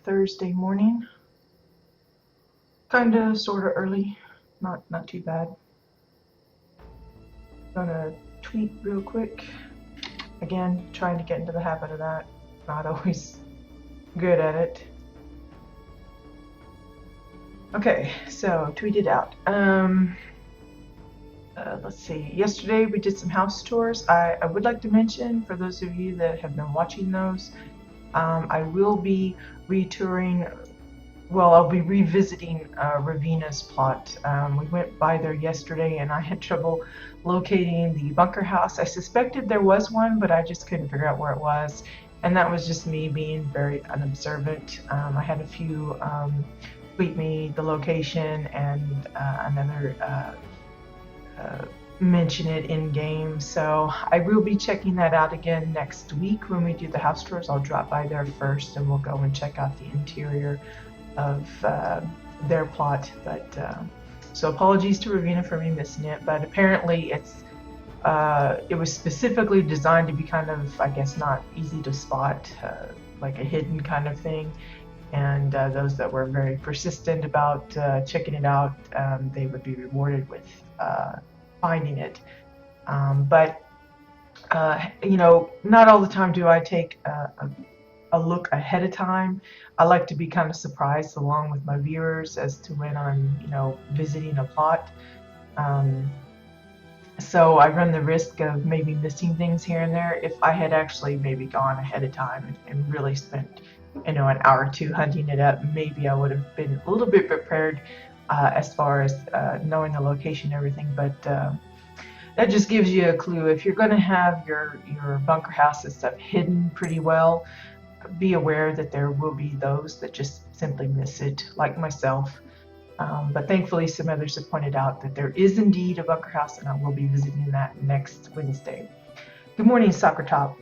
Thursday morning. Kinda, sorta early. Not too bad. Gonna tweet real quick. Again, trying to get into the habit of that. Not always good at it. Okay, so tweeted out. Let's see. Yesterday we did some house tours. I would like to mention, for those of you that have been watching those, I will be retouring. Well, I'll be revisiting Ravina's plot. We went by there yesterday and I had trouble locating the bunker house. I suspected there was one, but I just couldn't figure out where it was. And that was just me being very unobservant. I had a few tweet me the location and another mention it in game. So I will be checking that out again next week when we do the house tours. I'll drop by there first and we'll go and check out the interior of their plot. But so apologies to Ravina for me missing it, but apparently it was specifically designed to be kind of, I guess, not easy to spot, like a hidden kind of thing. And those that were very persistent about checking it out, they would be rewarded with finding it. But you know, not all the time do I take a look ahead of time. I like to be kind of surprised along with my viewers as to when I'm, you know, visiting a plot. So I run the risk of maybe missing things here and there. If I had actually maybe gone ahead of time and really spent, you know, an hour or two hunting it up, maybe I would have been a little bit prepared as far as knowing the location and everything. But that just gives you a clue. If you're going to have your bunker house and stuff hidden pretty well, be aware that there will be those that just simply miss it, like myself. But thankfully some others have pointed out that there is indeed a bunker house, and I will be visiting that next Wednesday. Good morning, Soccer Top.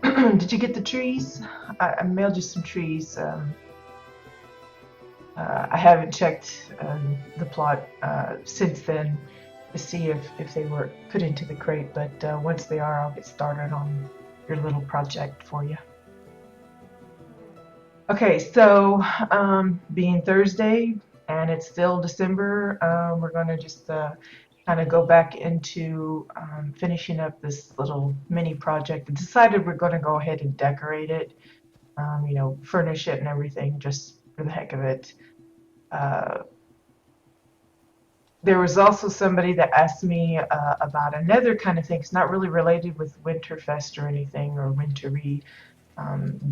Did you get the trees? I mailed you some trees. I haven't checked the plot since then to see if they were put into the crate, but once they are, I'll get started on your little project for you. Okay, so being Thursday and it's still December, we're going to just kind of go back into finishing up this little mini project. I decided we're going to go ahead and decorate it, you know, furnish it and everything just for the heck of it. There was also somebody that asked me about another kind of thing. It's not really related with Winterfest or anything, or wintery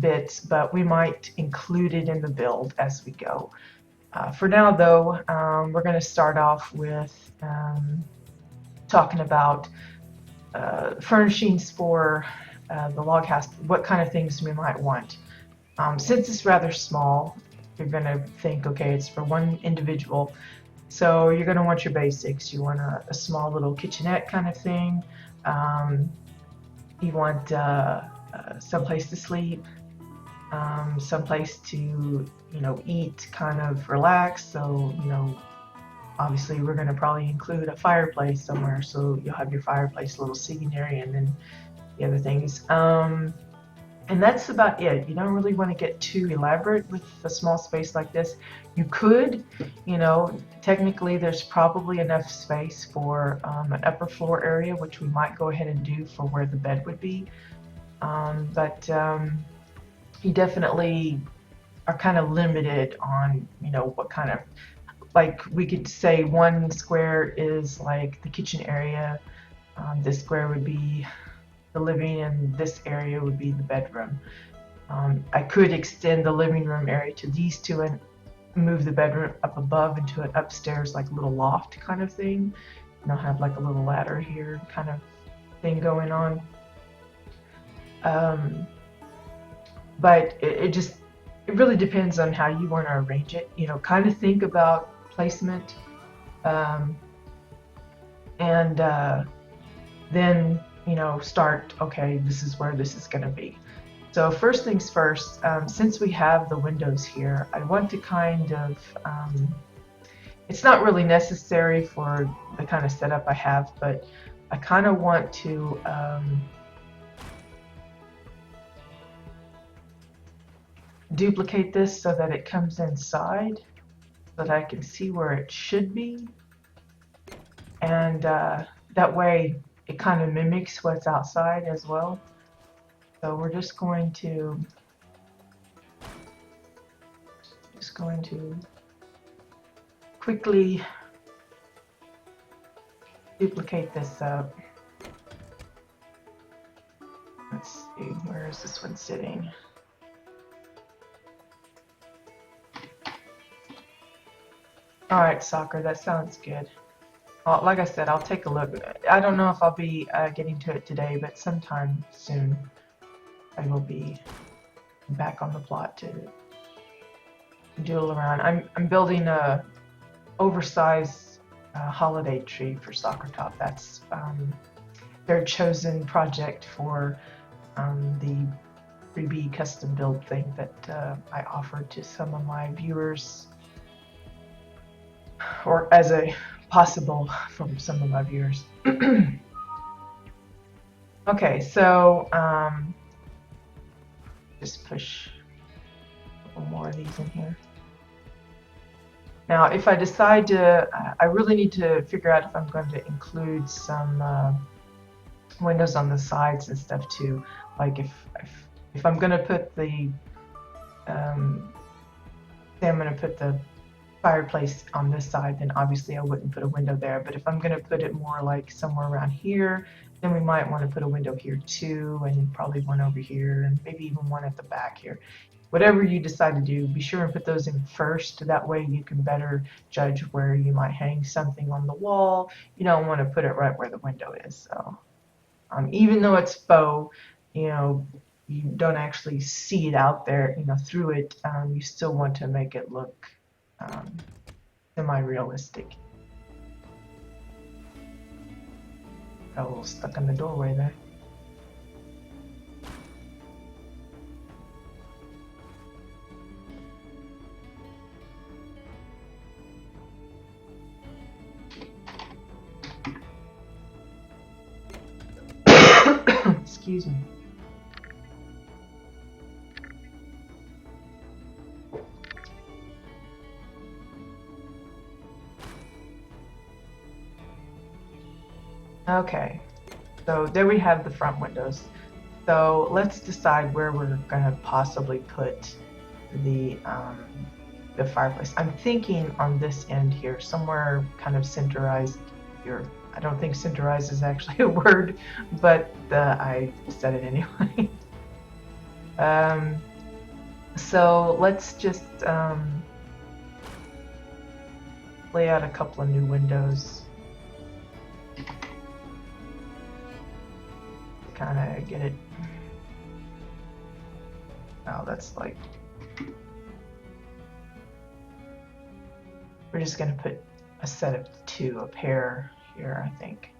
bits, but we might include it in the build as we go. For now, though, we're going to start off with talking about furnishings for the log house, what kind of things we might want. Since it's rather small, you're going to think, okay, it's for one individual. So you're going to want your basics. You want a small little kitchenette kind of thing. You want someplace to sleep, someplace to, you know, eat, kind of relax. So, you know, obviously we're going to probably include a fireplace somewhere. So you'll have your fireplace, little seating area, and then the other things. And that's about it. You don't really want to get too elaborate with a small space like this. You could, you know, technically there's probably enough space for an upper floor area, which we might go ahead and do for where the bed would be. But you definitely are kind of limited on, you know, what kind of, like we could say one square is like the kitchen area, this square would be the living, and this area would be the bedroom. I could extend the living room area to these two and move the bedroom up above into an upstairs like little loft kind of thing, and I'll have like a little ladder here kind of thing going on. But it really depends on how you want to arrange it. You know, kind of think about placement, and then, you know, start, okay, this is where this is going to be. So first things first, since we have the windows here, I want to kind of, it's not really necessary for the kind of setup I have, but I kind of want to duplicate this so that it comes inside, so that I can see where it should be, and that way it kind of mimics what's outside as well. So we're just going to quickly duplicate this up. Let's see, where is this one sitting? All right, soccer, that sounds good. Well, like I said, I'll take a look. I don't know if I'll be getting to it today, but sometime soon I will be back on the plot to doodle around. I'm building a oversized holiday tree for Soccer Top. That's their chosen project for the freebie custom build thing that I offered to some of my viewers, or as a possible from some of my viewers. Okay, so just push a couple more of these in here. Now, if I decide to, I really need to figure out if I'm going to include some windows on the sides and stuff too. Like if I'm going to put the, say I'm going to put the fireplace on this side, then obviously I wouldn't put a window there. But if I'm going to put it more like somewhere around here, then we might want to put a window here too, and probably one over here, and maybe even one at the back here. Whatever you decide to do, be sure and put those in first. That way you can better judge where you might hang something on the wall. You don't want to put it right where the window is. So even though it's faux, you know, you don't actually see it out there, you know, through it, you still want to make it look semi-realistic. Got a little stuck in the doorway there. Excuse me. Okay, so there we have the front windows. So let's decide where we're gonna possibly put the fireplace. I'm thinking on this end here, somewhere kind of centerized here. I don't think centerized is actually a word, but I said it anyway. So let's just lay out a couple of new windows. Kind of get it. Oh, that's like. We're just going to put a set of two, a pair here, I think.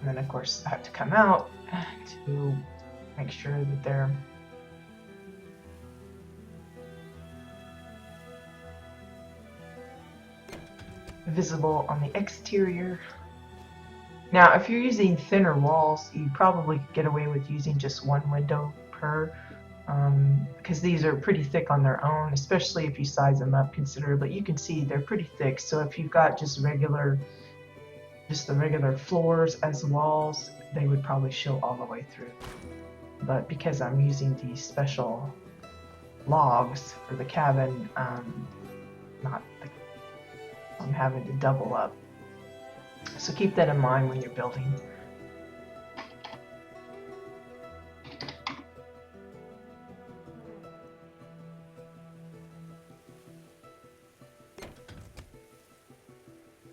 And then, of course, I have to come out to make sure that they're visible on the exterior. Now, if you're using thinner walls, you probably could get away with using just one window per, because these are pretty thick on their own, especially if you size them up considerably. You can see they're pretty thick, so if you've got just the regular floors as walls, they would probably show all the way through. But because I'm using these special logs for the cabin, I'm having to double up. So keep that in mind when you're building.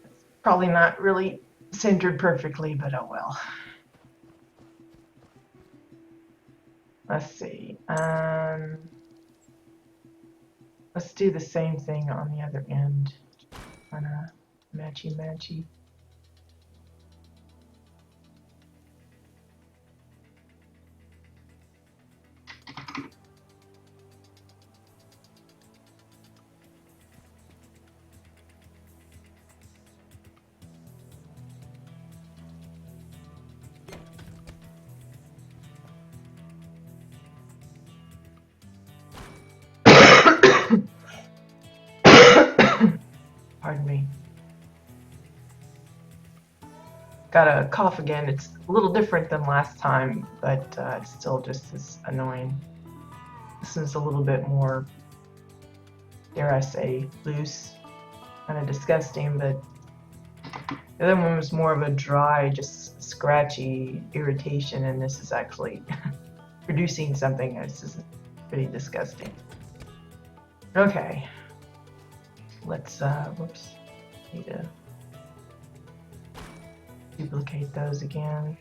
It's probably not really centered perfectly, but oh well. Let's see. Let's do the same thing on the other end. Kind of matchy-matchy. Pardon me. Got a cough again. It's a little different than last time, but it's still just as annoying. This is a little bit more, dare I say, loose, kind of disgusting, but the other one was more of a dry, just scratchy irritation, and this is actually producing something. This is pretty disgusting. Okay, let's, whoops, need to duplicate those again.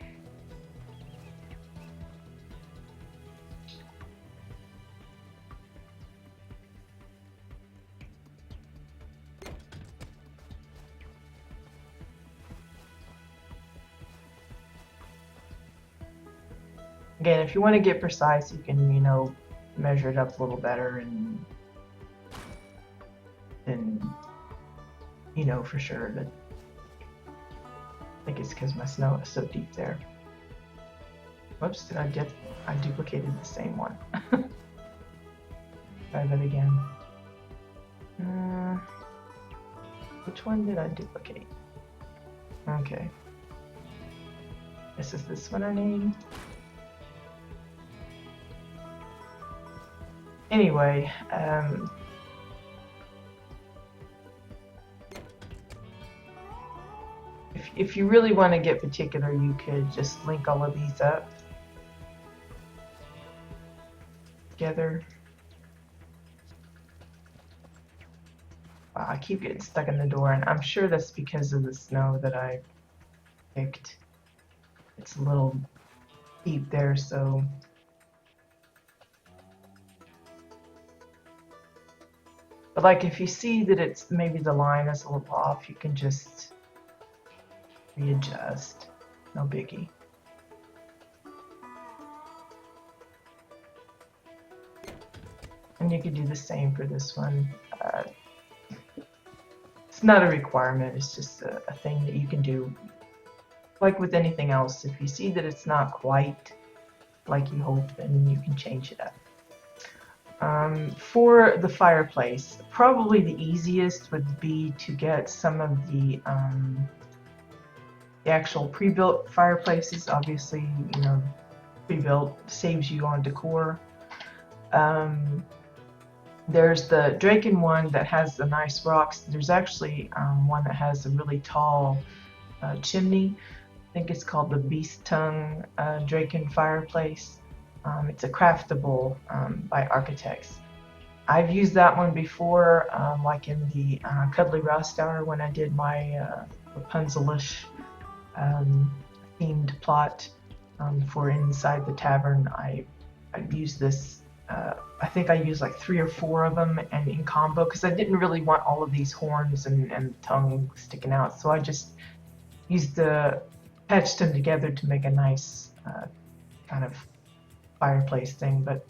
Again, if you want to get precise, you can, you know, measure it up a little better and you know for sure that I think it's because my snow is so deep there. Whoops, I duplicated the same one. Try that again. Which one did I duplicate? Okay. This is this one I need. Anyway, if you really want to get particular, you could just link all of these up together. Wow, I keep getting stuck in the door, and I'm sure that's because of the snow that I picked. It's a little deep there, so but like if you see that it's maybe the line is a little off, you can just readjust. No biggie. And you could do the same for this one. It's not a requirement, it's just a thing that you can do. Like with anything else, if you see that it's not quite like you hope, then you can change it up. For the fireplace, probably the easiest would be to get some of the actual pre-built fireplaces. Obviously, you know, pre-built saves you on decor. There's the Draken one that has the nice rocks. There's actually one that has a really tall chimney. I think it's called the Beast Tongue Draken fireplace. It's a craftable by architects. I've used that one before, like in the Cuddly WildStar when I did my Rapunzel-ish themed plot for Inside the Tavern. I used this. I think I used like 3 or 4 of them and in combo because I didn't really want all of these horns and tongue sticking out. So I just used patched them together to make a nice kind of fireplace thing. But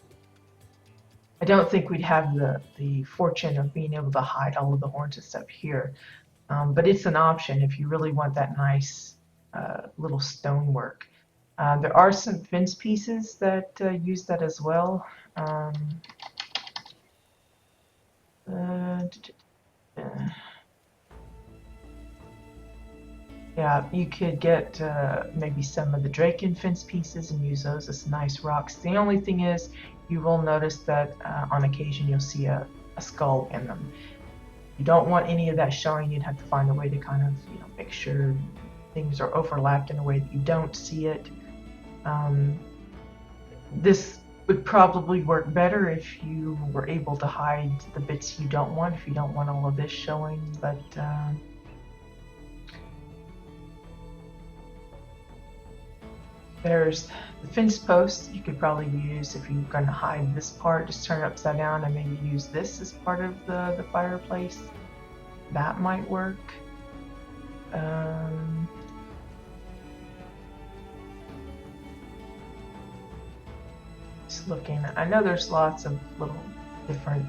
I don't think we'd have the fortune of being able to hide all of the horns and stuff here. But it's an option if you really want that nice little stonework. There are some fence pieces that use that as well. Yeah, you could get maybe some of the Draken fence pieces and use those as nice rocks. The only thing is, you will notice that on occasion you'll see a skull in them. You don't want any of that showing. You'd have to find a way to kind of, you know, make sure things are overlapped in a way that you don't see it. This would probably work better if you were able to hide the bits you don't want, if you don't want all of this showing, but there's the fence post you could probably use if you're going to hide this part. Just turn it upside down and maybe use this as part of the fireplace. That might work. Just looking, I know there's lots of little different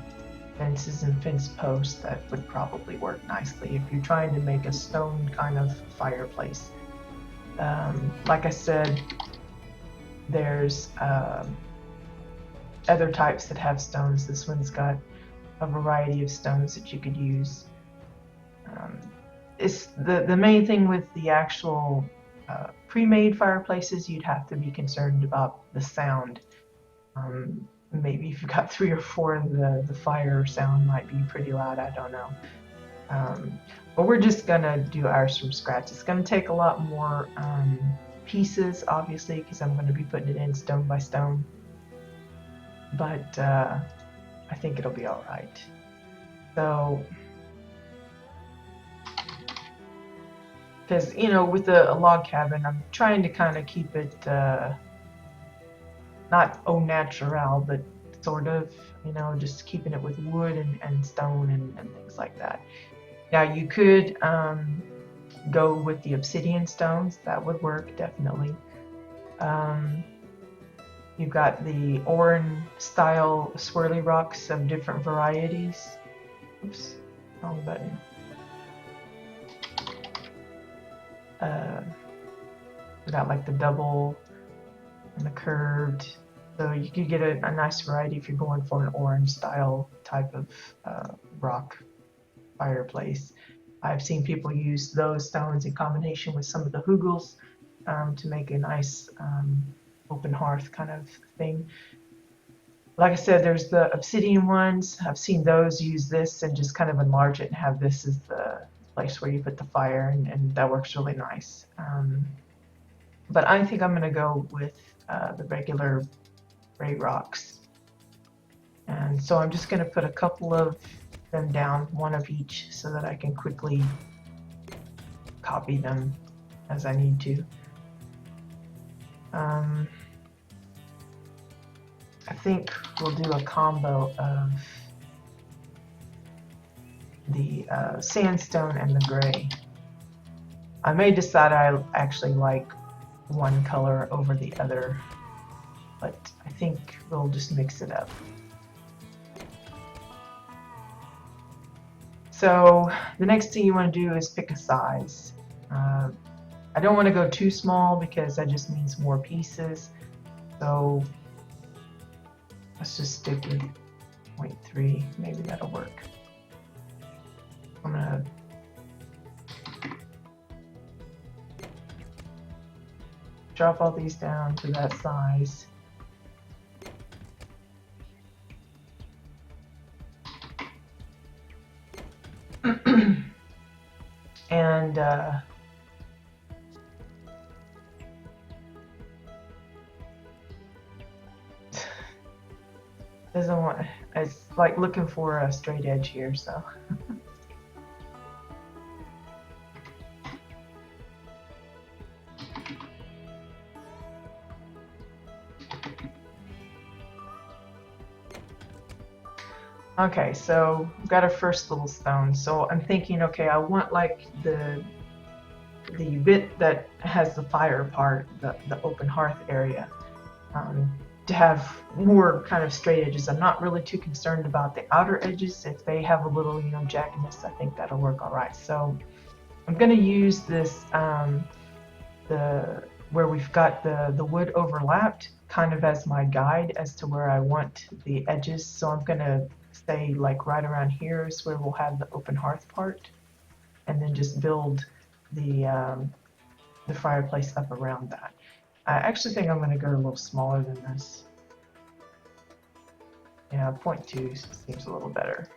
fences and fence posts that would probably work nicely if you're trying to make a stone kind of fireplace. Like I said, there's other types that have stones. This one's got a variety of stones that you could use. It's the main thing with the actual pre-made fireplaces, you'd have to be concerned about the sound. Maybe if you've got 3 or 4, the fire sound might be pretty loud. I don't know. But we're just gonna do ours from scratch. It's gonna take a lot more pieces, obviously, because I'm gonna be putting it in stone by stone. But I think it'll be all right. So, because with a log cabin, I'm trying to kind of keep it not au natural, but sort of, just keeping it with wood and stone and things like that. Now you could go with the obsidian stones. That would work, definitely. You've got the Oran style swirly rocks of different varieties. Oops, wrong button. We got like the double and the curved. So you could get a nice variety if you're going for an orange style type of rock fireplace. I've seen people use those stones in combination with some of the hugels to make a nice open hearth kind of thing. Like I said, there's the obsidian ones. I've seen those use this and just kind of enlarge it and have this as the place where you put the fire, and that works really nice. But I think I'm going to go with the regular gray rocks. And so I'm just going to put a couple of them down, one of each, so that I can quickly copy them as I need to. I think we'll do a combo of the sandstone and the gray. I may decide I actually like one color over the other, but I think we'll just mix it up. So the next thing you want to do is pick a size. I don't want to go too small because that just means more pieces. So let's just stick with 0.3. Maybe that'll work. I'm gonna drop all these down to that size. And doesn't want, it's like looking for a straight edge here, so. Okay, so we've got our first little stone. So I'm thinking, okay, I want like the bit that has the fire part, the open hearth area, to have more kind of straight edges. I'm not really too concerned about the outer edges. If they have a little, jaggedness, I think that'll work all right. So I'm going to use this, where we've got the wood overlapped, kind of as my guide as to where I want the edges. So I'm going to say like right around here is where we'll have the open hearth part, and then just build the fireplace up around that. I actually think I'm going to go a little smaller than this. Yeah, 0.2 seems a little better.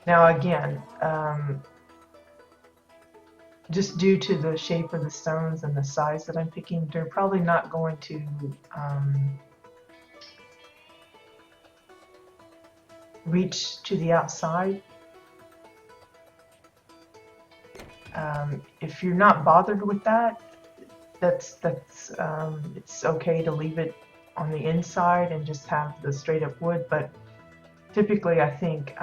Now again, just due to the shape of the stones and the size that I'm picking, they're probably not going to reach to the outside. If you're not bothered with that, it's okay to leave it on the inside and just have the straight up wood. But typically, I think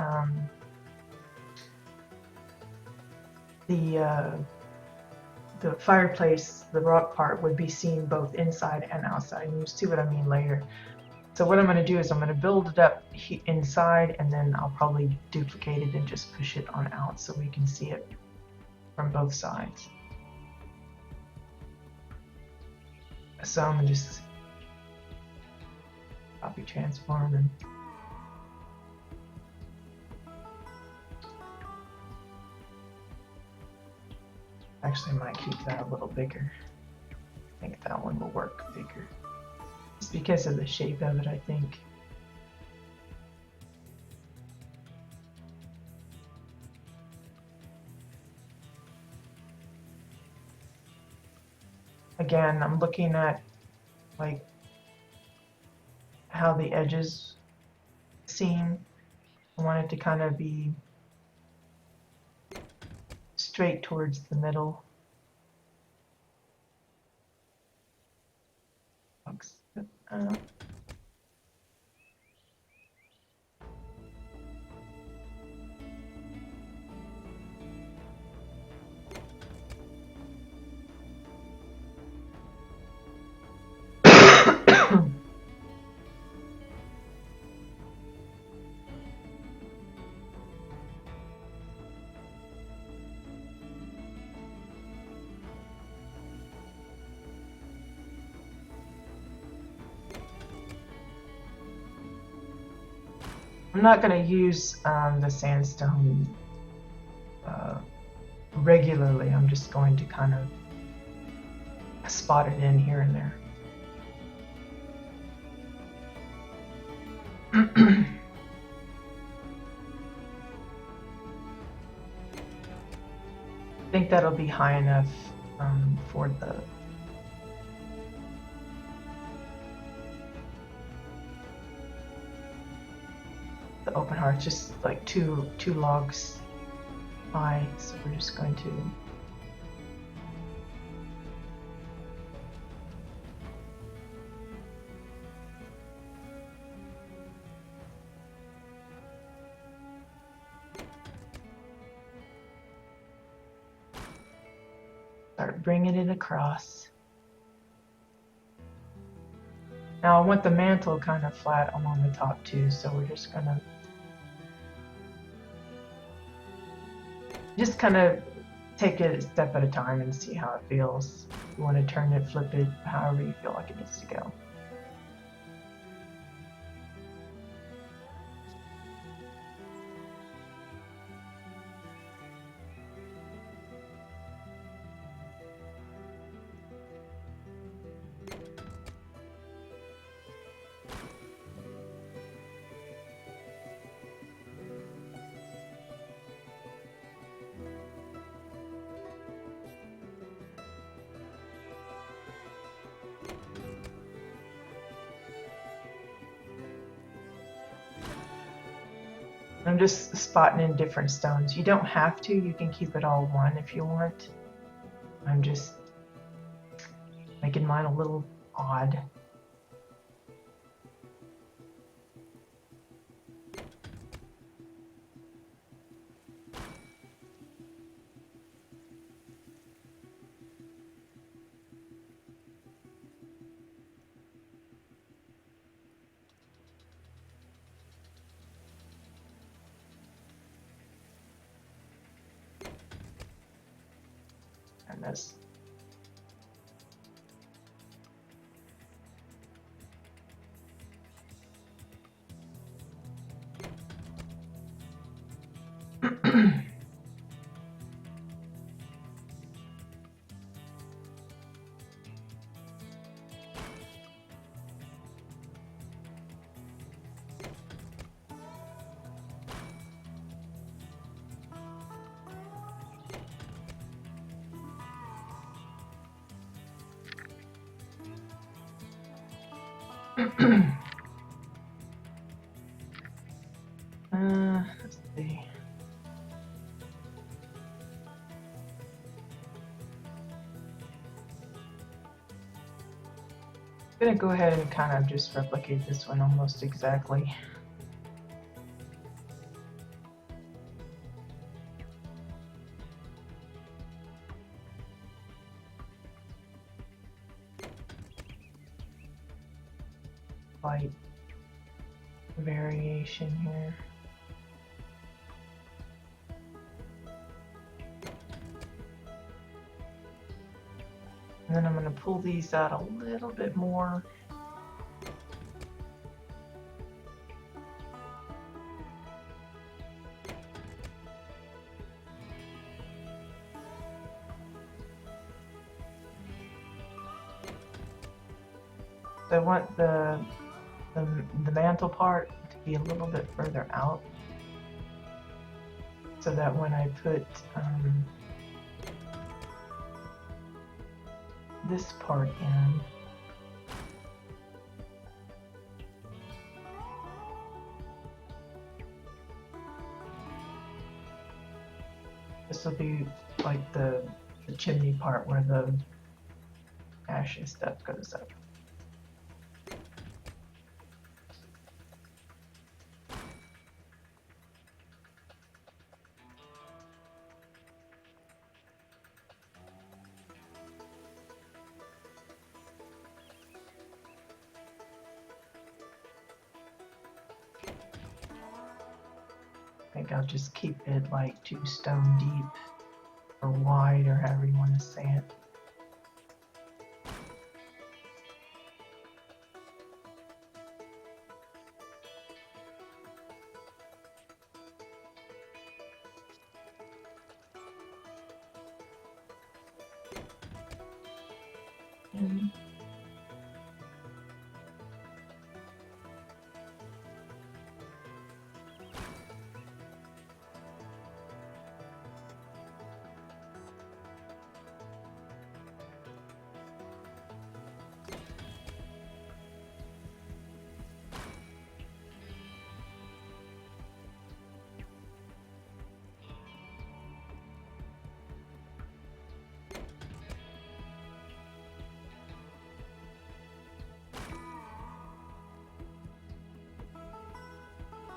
the fireplace, the rock part, would be seen both inside and outside. And you'll see what I mean later. So what I'm going to do is I'm going to build it up inside, and then I'll probably duplicate it and just push it on out so we can see it from both sides. So I'm going to just copy transform and Actually, I might keep that a little bigger. I think that one will work bigger. Just because of the shape of it, I think. Again, I'm looking at like how the edges seem. I want it to kind of be straight towards the middle. I'm not going to use the sandstone regularly. I'm just going to kind of spot it in here and there. I think that'll be high enough for the open heart, just like two logs high. So we're just going to start bringing it across. Now I want the mantle kind of flat along the top too, so we're just gonna kind of take it a step at a time and see how it feels. You want to turn it, flip it, however you feel like it needs to go. I'm just spotting in different stones. You don't have to, you can keep it all one if you want. I'm just making mine a little odd. And this. Let's see. I'm gonna go ahead and kind of just replicate this one almost exactly. Slight variation here. And then I'm going to pull these out a little bit more. I want the mantle part to be a little bit further out, so that when I put this part in, this will be like the chimney part where the ashes stuff goes up. I think I'll just keep it like 2 stone deep or wide, or however you want to say it. And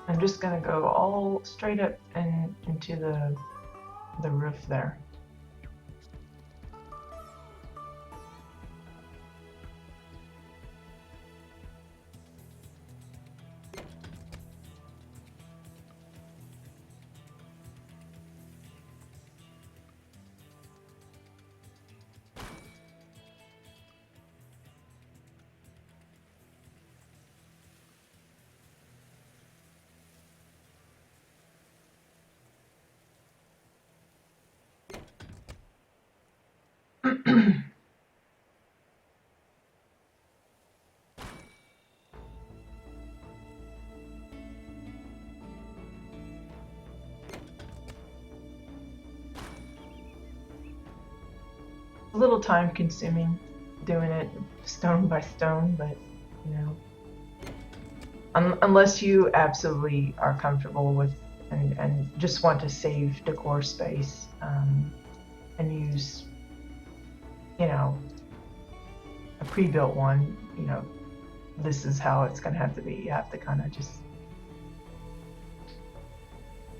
I'm just gonna go all straight up and into the roof there. A little time consuming doing it stone by stone, but you know, unless you absolutely are comfortable with and just want to save decor space, and use, you know, a pre-built one, you know, this is how it's gonna have to be. You have to kind of just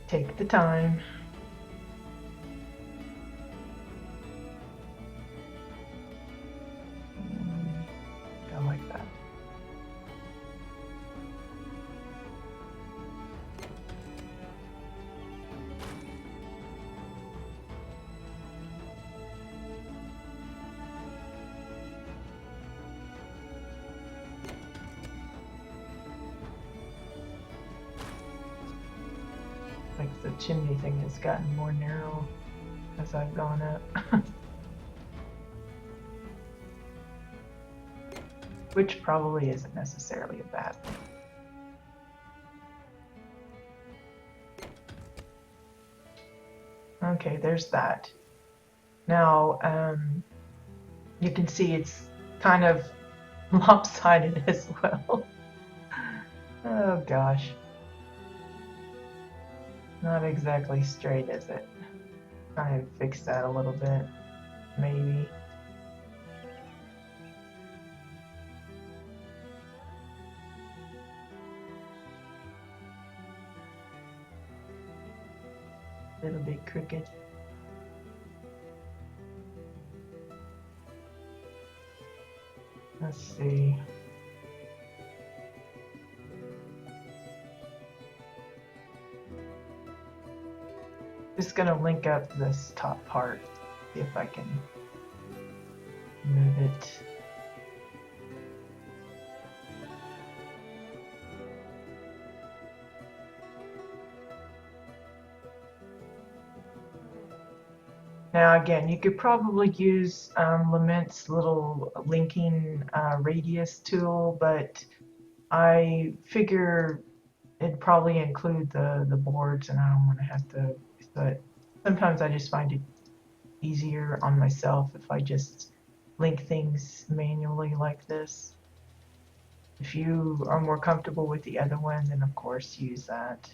take the time. Go like that. Like the chimney thing has gotten more narrow as I've gone up. Which probably isn't necessarily a bad thing. Okay, there's that. Now, you can see it's kind of lopsided as well. Oh gosh. Not exactly straight, is it? Try and fix that a little bit, maybe. A little bit crooked. Let's see. Just gonna link up this top part, see if I can move it. Now again, you could probably use Lament's little linking radius tool, but I figure it'd probably include the boards, and I don't want to have to. But sometimes I just find it easier on myself if I just link things manually like this. If you are more comfortable with the other one, then of course use that.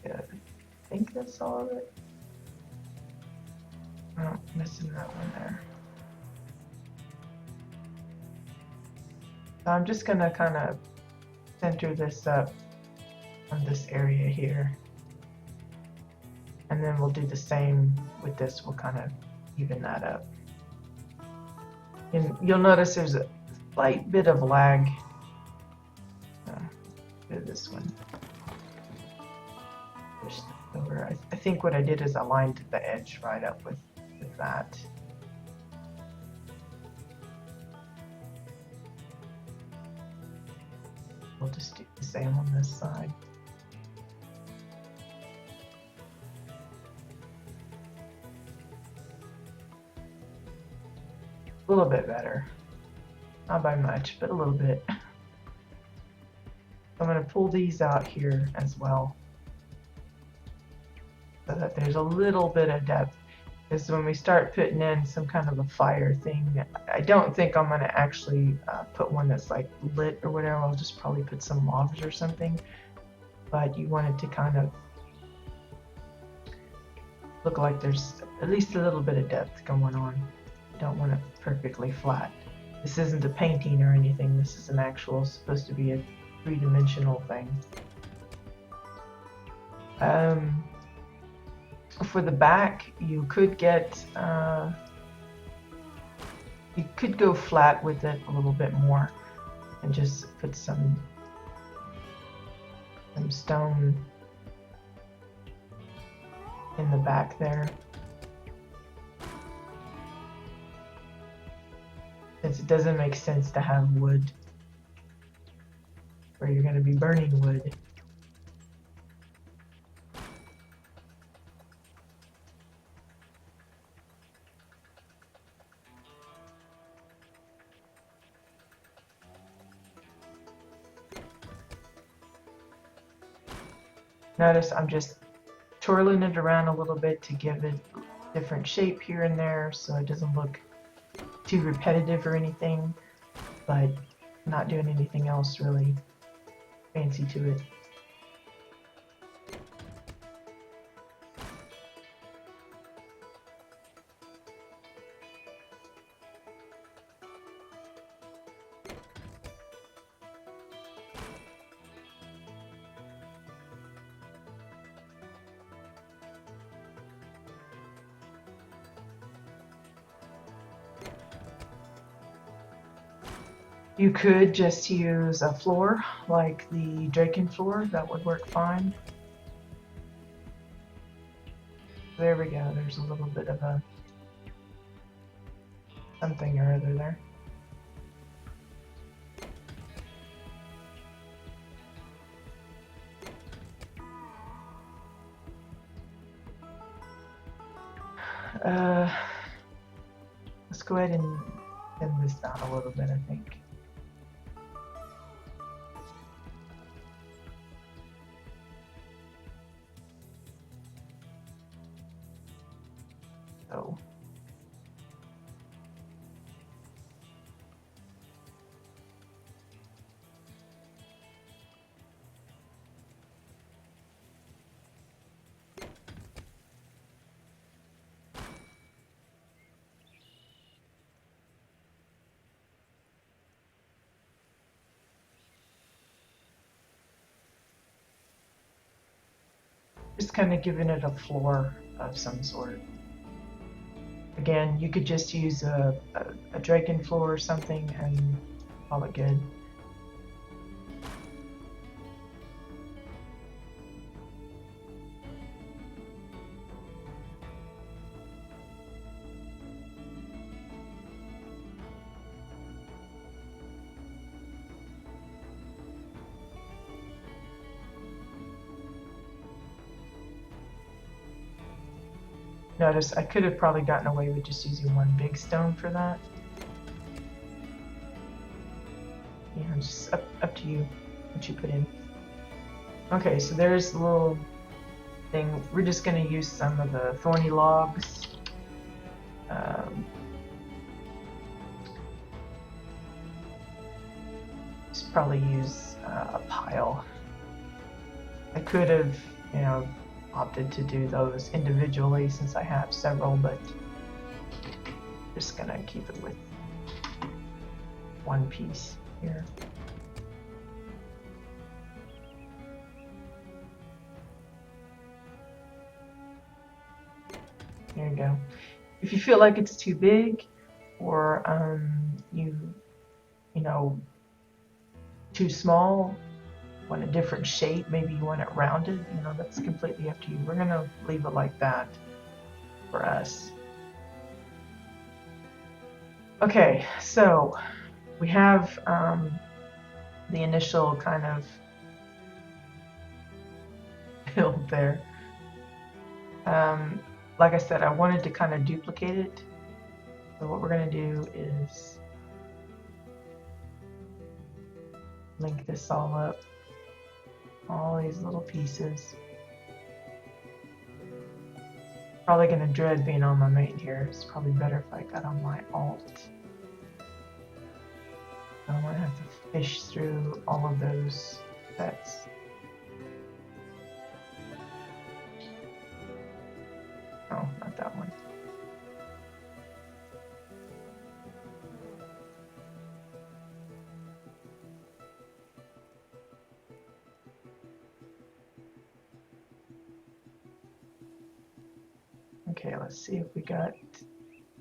Yeah, I think that's all of it. Oh, missing that one there. So I'm just gonna kind of center this up on this area here. And then we'll do the same with this. We'll kind of even that up. And you'll notice there's a slight bit of lag. Do this one. Push this over. I think what I did is I lined the edge right up with that. We'll just do the same on this side. A little bit better. Not by much, but a little bit. I'm going to pull these out here as well, so that there's a little bit of depth. Because when we start putting in some kind of a fire thing, I don't think I'm going to actually put one that's like lit or whatever. I'll just probably put some logs or something. But you want it to kind of look like there's at least a little bit of depth going on. You don't want it perfectly flat. This isn't a painting or anything. This is an actual, supposed to be a three-dimensional thing. For the back, you could get, you could go flat with it a little bit more and just put some stone in the back there. Since it doesn't make sense to have wood where you're going to be burning wood. Notice I'm just twirling it around a little bit to give it different shape here and there so it doesn't look too repetitive or anything, but not doing anything else really fancy to it. You could just use a floor like the Draken floor, that would work fine. There we go, there's a little bit of a something or other there. Let's go ahead and thin this down a little bit, I think. So. Just kind of giving it a floor of some sort. Again, you could just use a Draken floor or something and call it good. Notice I could have probably gotten away with just using one big stone for that. Yeah, just up to you what you put in. Okay, so there's the little thing. We're just going to use some of the thorny logs. Just probably use a pile. I could have, you know, opted to do those individually since I have several, but just gonna keep it with one piece here. There you go. If you feel like it's too big, or you know, too small, want a different shape, maybe you want it rounded, you know, that's completely up to you. We're gonna leave it like that for us. Okay, so we have the initial kind of build there. Like I said, I wanted to kind of duplicate it. So what we're going to do is link this all up, all these little pieces. Probably going to dread being on my main here. It's probably better if I got on my alt. I'm going to have to fish through all of those sets. Oh, not that one. Okay, let's see if we got,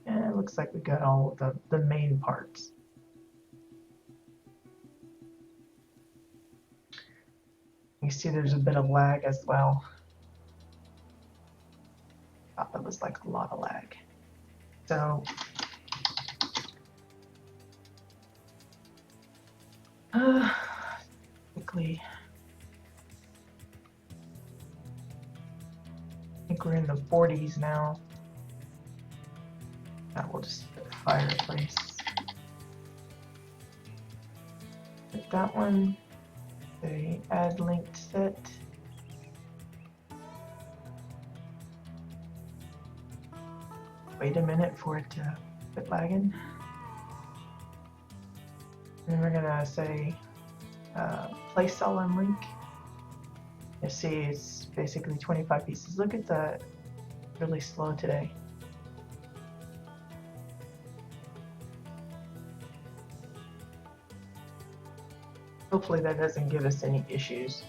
it looks like we got all of the main parts. You see there's a bit of lag as well. I thought that was like a lot of lag. So, quickly, I think we're in the 40s now. Now we'll just put a fireplace. Put that one. Say add linked set. Wait a minute for it to quit lagging. And we're gonna say place all in link. You see it's basically 25 pieces. Look at that, really slow today. Hopefully that doesn't give us any issues.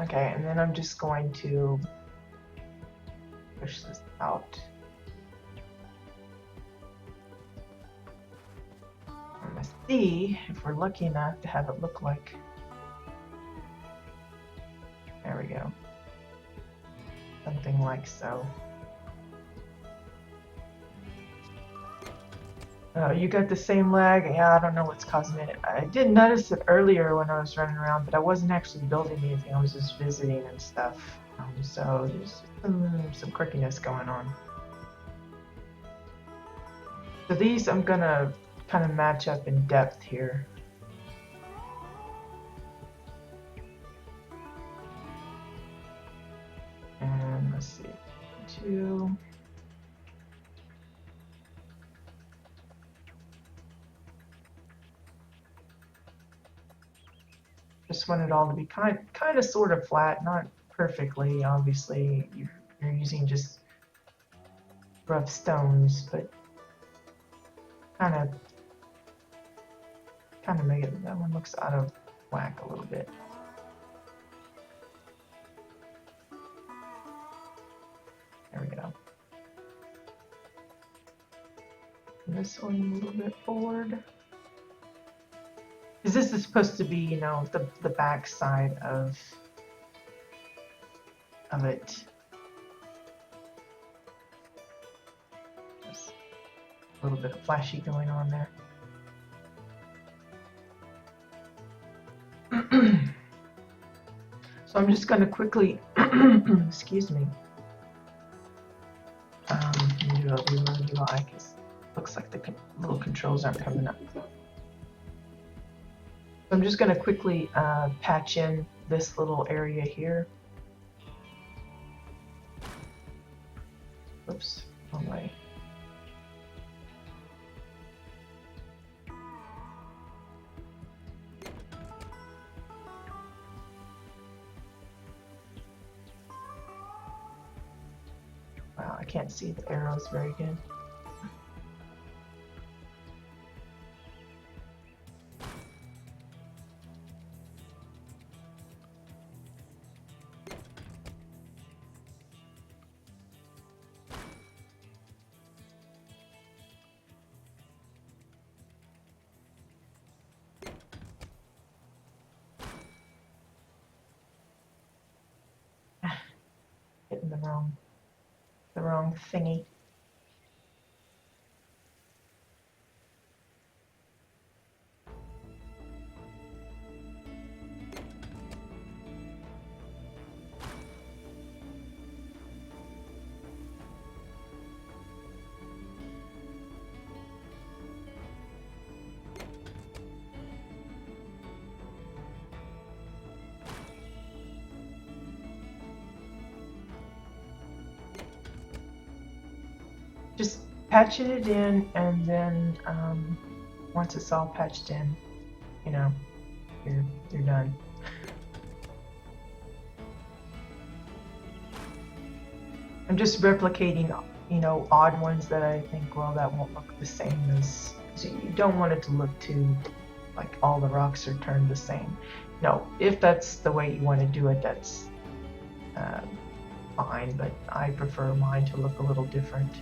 Okay, and then I'm just going to push this out. I'm going to see if we're lucky enough to have it look like. There we go. Something like so. Oh, you got the same lag? Yeah, I don't know what's causing it. I did notice it earlier when I was running around, but I wasn't actually building anything. I was just visiting and stuff. So there's some quirkiness going on. So these I'm gonna kind of match up in depth here. And let's see, 2. Just want it all to be kind of sort of flat, not perfectly. Obviously, you're using just rough stones, but kind of make it. That one looks out of whack a little bit. There we go. And this one a little bit forward. Because this is supposed to be, you know, the back side of of it. There's a little bit of flashy going on there. So I'm just going to quickly, excuse me, do a reload UI because it looks like the little controls aren't coming up. So I'm just going to quickly patch in this little area here. Oops, wrong way. Wow, I can't see the arrows very good. Hitting the wrong thingy. Just patching it in, and then once it's all patched in, you know, you're done. I'm just replicating, you know, odd ones that I think, well, that won't look the same as. So you don't want it to look too like all the rocks are turned the same. No, if that's the way you want to do it, that's fine. But I prefer mine to look a little different.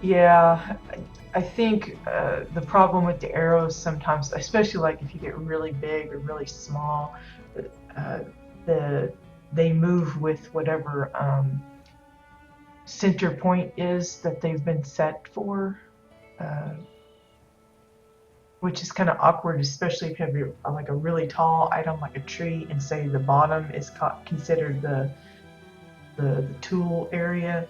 Yeah, I think the problem with the arrows sometimes, especially like if you get really big or really small, they move with whatever center point is that they've been set for, which is kind of awkward, especially if you have like a really tall item like a tree, and say the bottom is considered the tool area.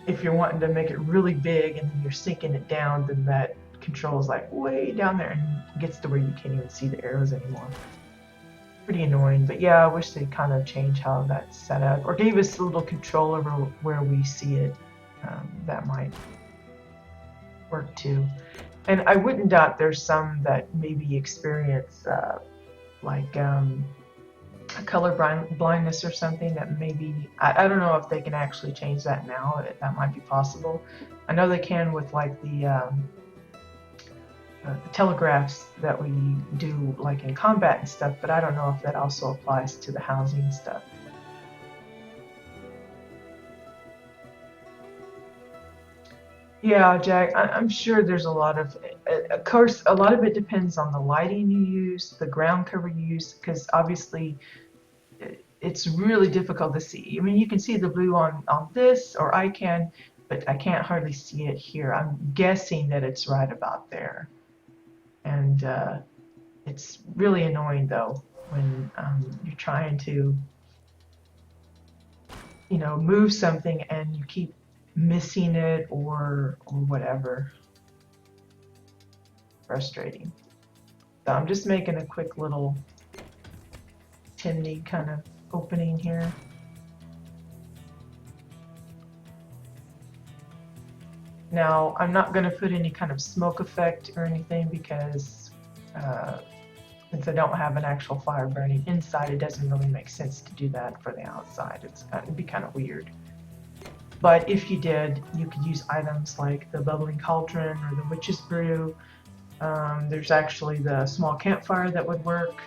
If you're wanting to make it really big and then you're sinking it down, then that control is like way down there and gets to where you can't even see the arrows anymore. Pretty annoying, but yeah, I wish they'd kind of change how that's set up, or gave us a little control over where we see it. That might work too. And I wouldn't doubt there's some that maybe experience like color blindness or something, that maybe, I don't know if they can actually change that now. That might be possible. I know they can with like the telegraphs that we do like in combat and stuff, but I don't know if that also applies to the housing stuff. Yeah, Jack, I'm sure there's a lot of course, a lot of it depends on the lighting you use, the ground cover you use, because obviously it's really difficult to see. I mean, you can see the blue on this, or I can, but I can't hardly see it here. I'm guessing that it's right about there. And it's really annoying though when you're trying to, you know, move something and you keep missing it or whatever. Frustrating. So I'm just making a quick little chimney kind of opening here. Now I'm not going to put any kind of smoke effect or anything because since I don't have an actual fire burning inside, it doesn't really make sense to do that for the outside. It'd be kind of weird. But if you did, you could use items like the bubbling cauldron or the witch's brew. There's actually the small campfire that would work.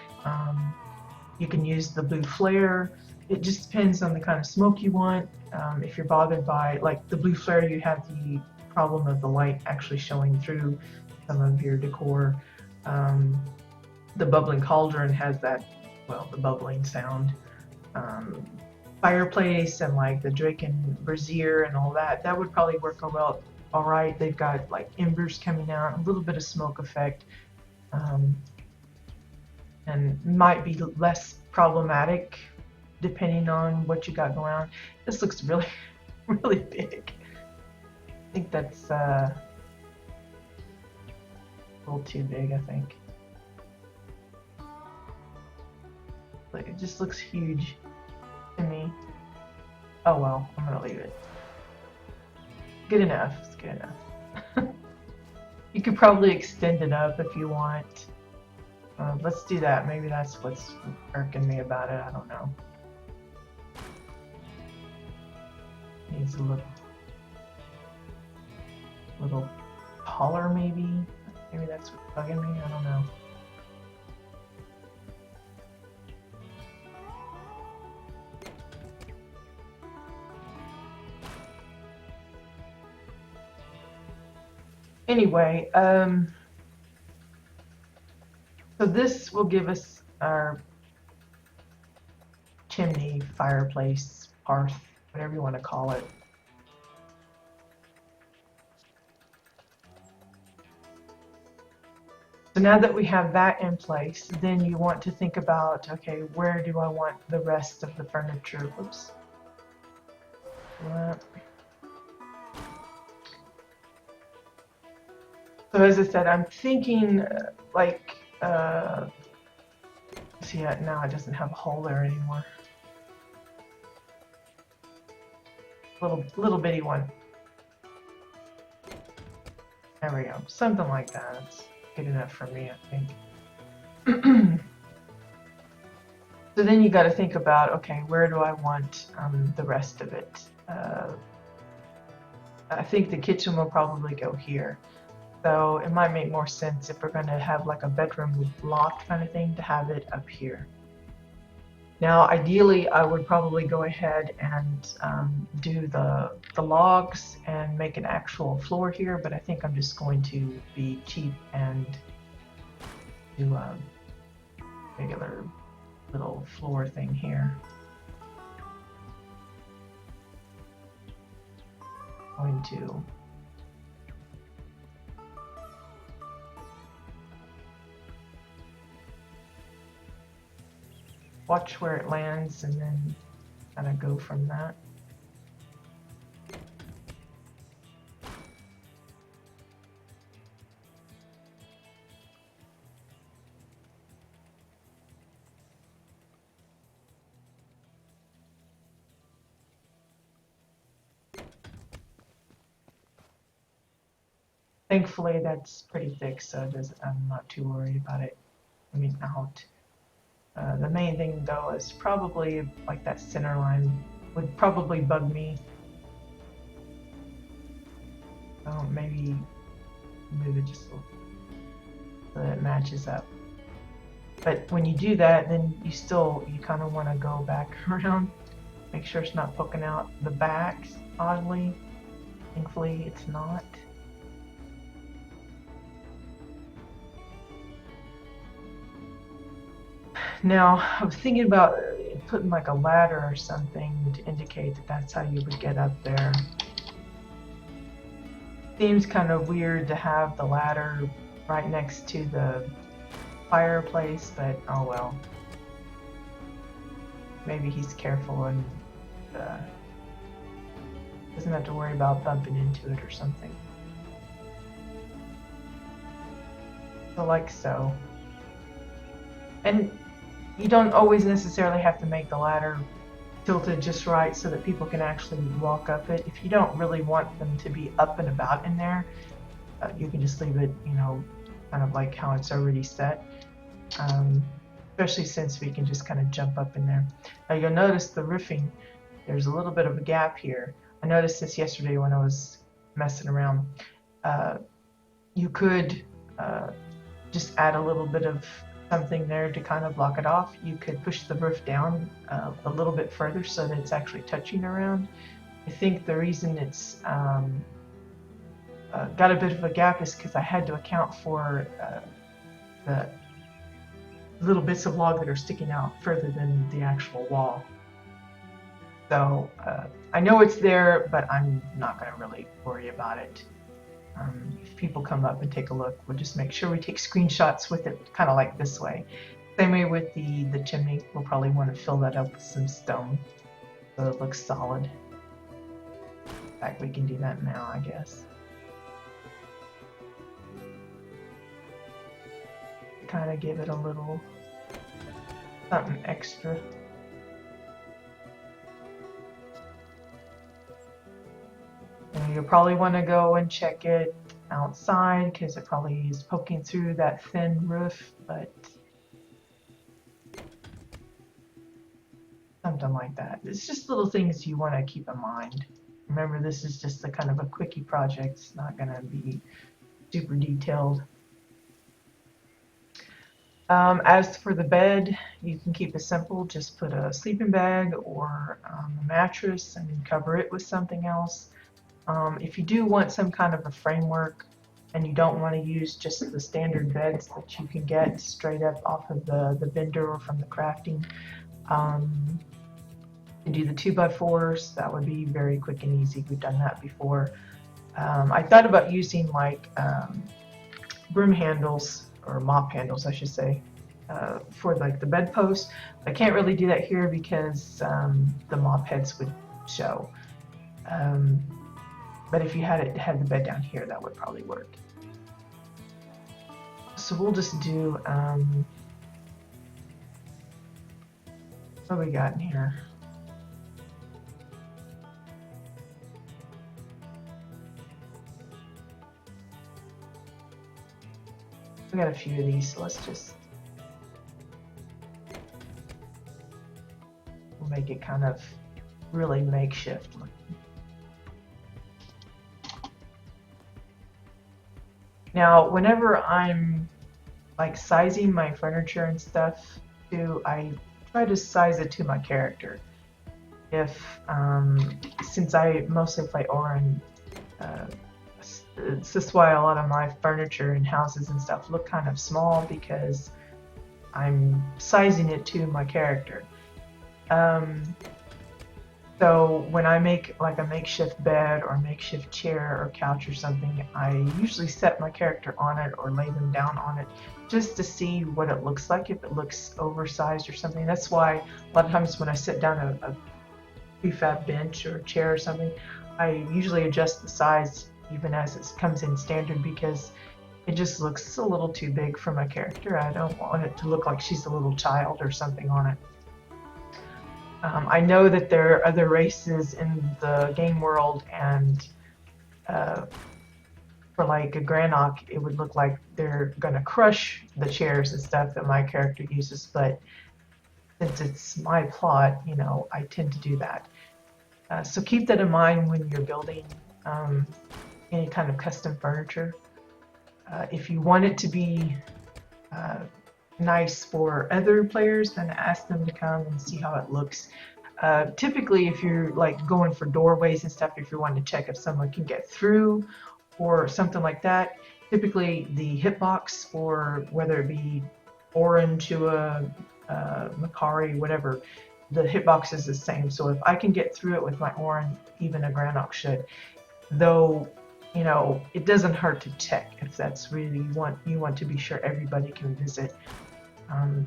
You can use the blue flare. It just depends on the kind of smoke you want. If you're bothered by, like the blue flare, you have the problem of the light actually showing through some of your decor. The bubbling cauldron has that, well, the bubbling sound. Fireplace and like the Drake and brazier and all that, that would probably work well. All right, they've got like embers coming out, a little bit of smoke effect, and might be less problematic depending on what you got going on. This looks really, really big. I think that's a little too big, I think. Like, it just looks huge to me. Oh well, I'm gonna leave it. Good enough, it's good enough. You could probably extend it up if you want. Let's do that, maybe that's what's irking me about it, I don't know. Needs a little taller maybe? Maybe that's what's bugging me, I don't know. Anyway, so this will give us our chimney, fireplace, hearth, whatever you want to call it. So now that we have that in place, then you want to think about, okay, where do I want the rest of the furniture? Oops. So as I said, I'm thinking like, see, now it doesn't have a hole there anymore. Little bitty one. There we go. Something like that. It's good enough for me, I think. So then you got to think about, okay, where do I want the rest of it? I think the kitchen will probably go here. So it might make more sense if we're going to have like a bedroom loft kind of thing to have it up here. Now, ideally, I would probably go ahead and do the logs and make an actual floor here, but I think I'm just going to be cheap and do a regular little floor thing here. Going to watch where it lands and then kind of go from that. Thankfully, that's pretty thick, so I'm not too worried about it coming out. The main thing, though, is probably like that center line would probably bug me. Maybe move it just a little so that it matches up. But when you do that, then you kind of want to go back around, make sure it's not poking out the back, oddly. Thankfully, it's not. Now, I was thinking about putting like a ladder or something to indicate that that's how you would get up there. Seems kind of weird to have the ladder right next to the fireplace, but oh well. Maybe he's careful and doesn't have to worry about bumping into it or something. So like so. And you don't always necessarily have to make the ladder tilted just right so that people can actually walk up it. If you don't really want them to be up and about in there, you can just leave it, you know, kind of like how it's already set. Especially since we can just kind of jump up in there. Now you'll notice the roofing, there's a little bit of a gap here. I noticed this yesterday when I was messing around. You could just add a little bit of something there to kind of block it off. You could push the roof down a little bit further so that it's actually touching around. I think the reason it's got a bit of a gap is because I had to account for the little bits of log that are sticking out further than the actual wall. So I know it's there, but I'm not going to really worry about it. If people come up and take a look, we'll just make sure we take screenshots with it, kind of like this way. Same way with the chimney, we'll probably want to fill that up with some stone so it looks solid. In fact, we can do that now, I guess. Kind of give it a little something extra. And you'll probably want to go and check it outside because it probably is poking through that thin roof, but something like that. It's just little things you want to keep in mind. Remember, this is just a kind of a quickie project. It's not going to be super detailed. As for the bed, you can keep it simple. Just put a sleeping bag or a mattress and cover it with something else. If you do want some kind of a framework and you don't want to use just the standard beds that you can get straight up off of the vendor or from the crafting, you do the 2x4s. That would be very quick and easy. We've done that before. I thought about using like broom handles, or mop handles I should say, for like the bedpost. I can't really do that here because the mop heads would show. But if you had the bed down here, that would probably work. So we'll just do, what do we got in here? We got a few of these, so let's just make it kind of really makeshift looking. Now, whenever I'm like sizing my furniture and stuff too, I try to size it to my character. If since I mostly play Orin, it's just why a lot of my furniture and houses and stuff look kind of small, because I'm sizing it to my character. So when I make like a makeshift bed or makeshift chair or couch or something, I usually set my character on it or lay them down on it just to see what it looks like, if it looks oversized or something. That's why a lot of times when I sit down a prefab bench or chair or something, I usually adjust the size even as it comes in standard, because it just looks a little too big for my character. I don't want it to look like she's a little child or something on it. I know that there are other races in the game world, and for like a Granok, it would look like they're gonna crush the chairs and stuff that my character uses, but since it's my plot, you know, I tend to do that. So keep that in mind when you're building any kind of custom furniture. If you want it to be nice for other players, then ask them to come and see how it looks. Typically, if you're like going for doorways and stuff, if you're wanting to check if someone can get through or something like that, typically the hitbox, or whether it be Orin, Chua, Makari, whatever, the hitbox is the same. So if I can get through it with my Orin, even a Granok should. Though, you know, it doesn't hurt to check if that's really you want to be sure everybody can visit.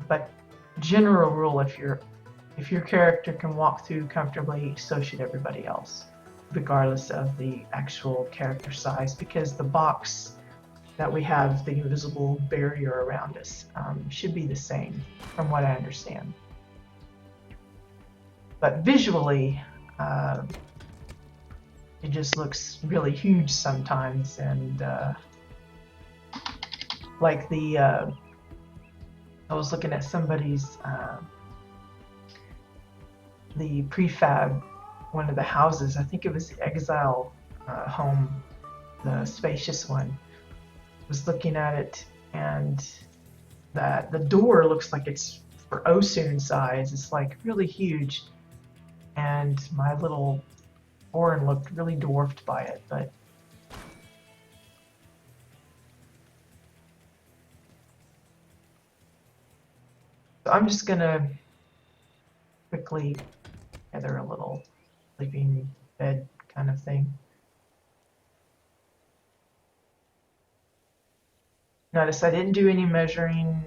But general rule, if your character can walk through comfortably, so should everybody else, regardless of the actual character size, because the box that we have, the invisible barrier around us, should be the same from what I understand. But visually, it just looks really huge sometimes, and like I was looking at somebody's the prefab, one of the houses, I think it was the Exile home, the spacious one. Was looking at it, and that the door looks like it's for Osun size. It's like really huge, and my little Orin looked really dwarfed by it. But So I'm just gonna quickly gather a little sleeping bed kind of thing. Notice I didn't do any measuring.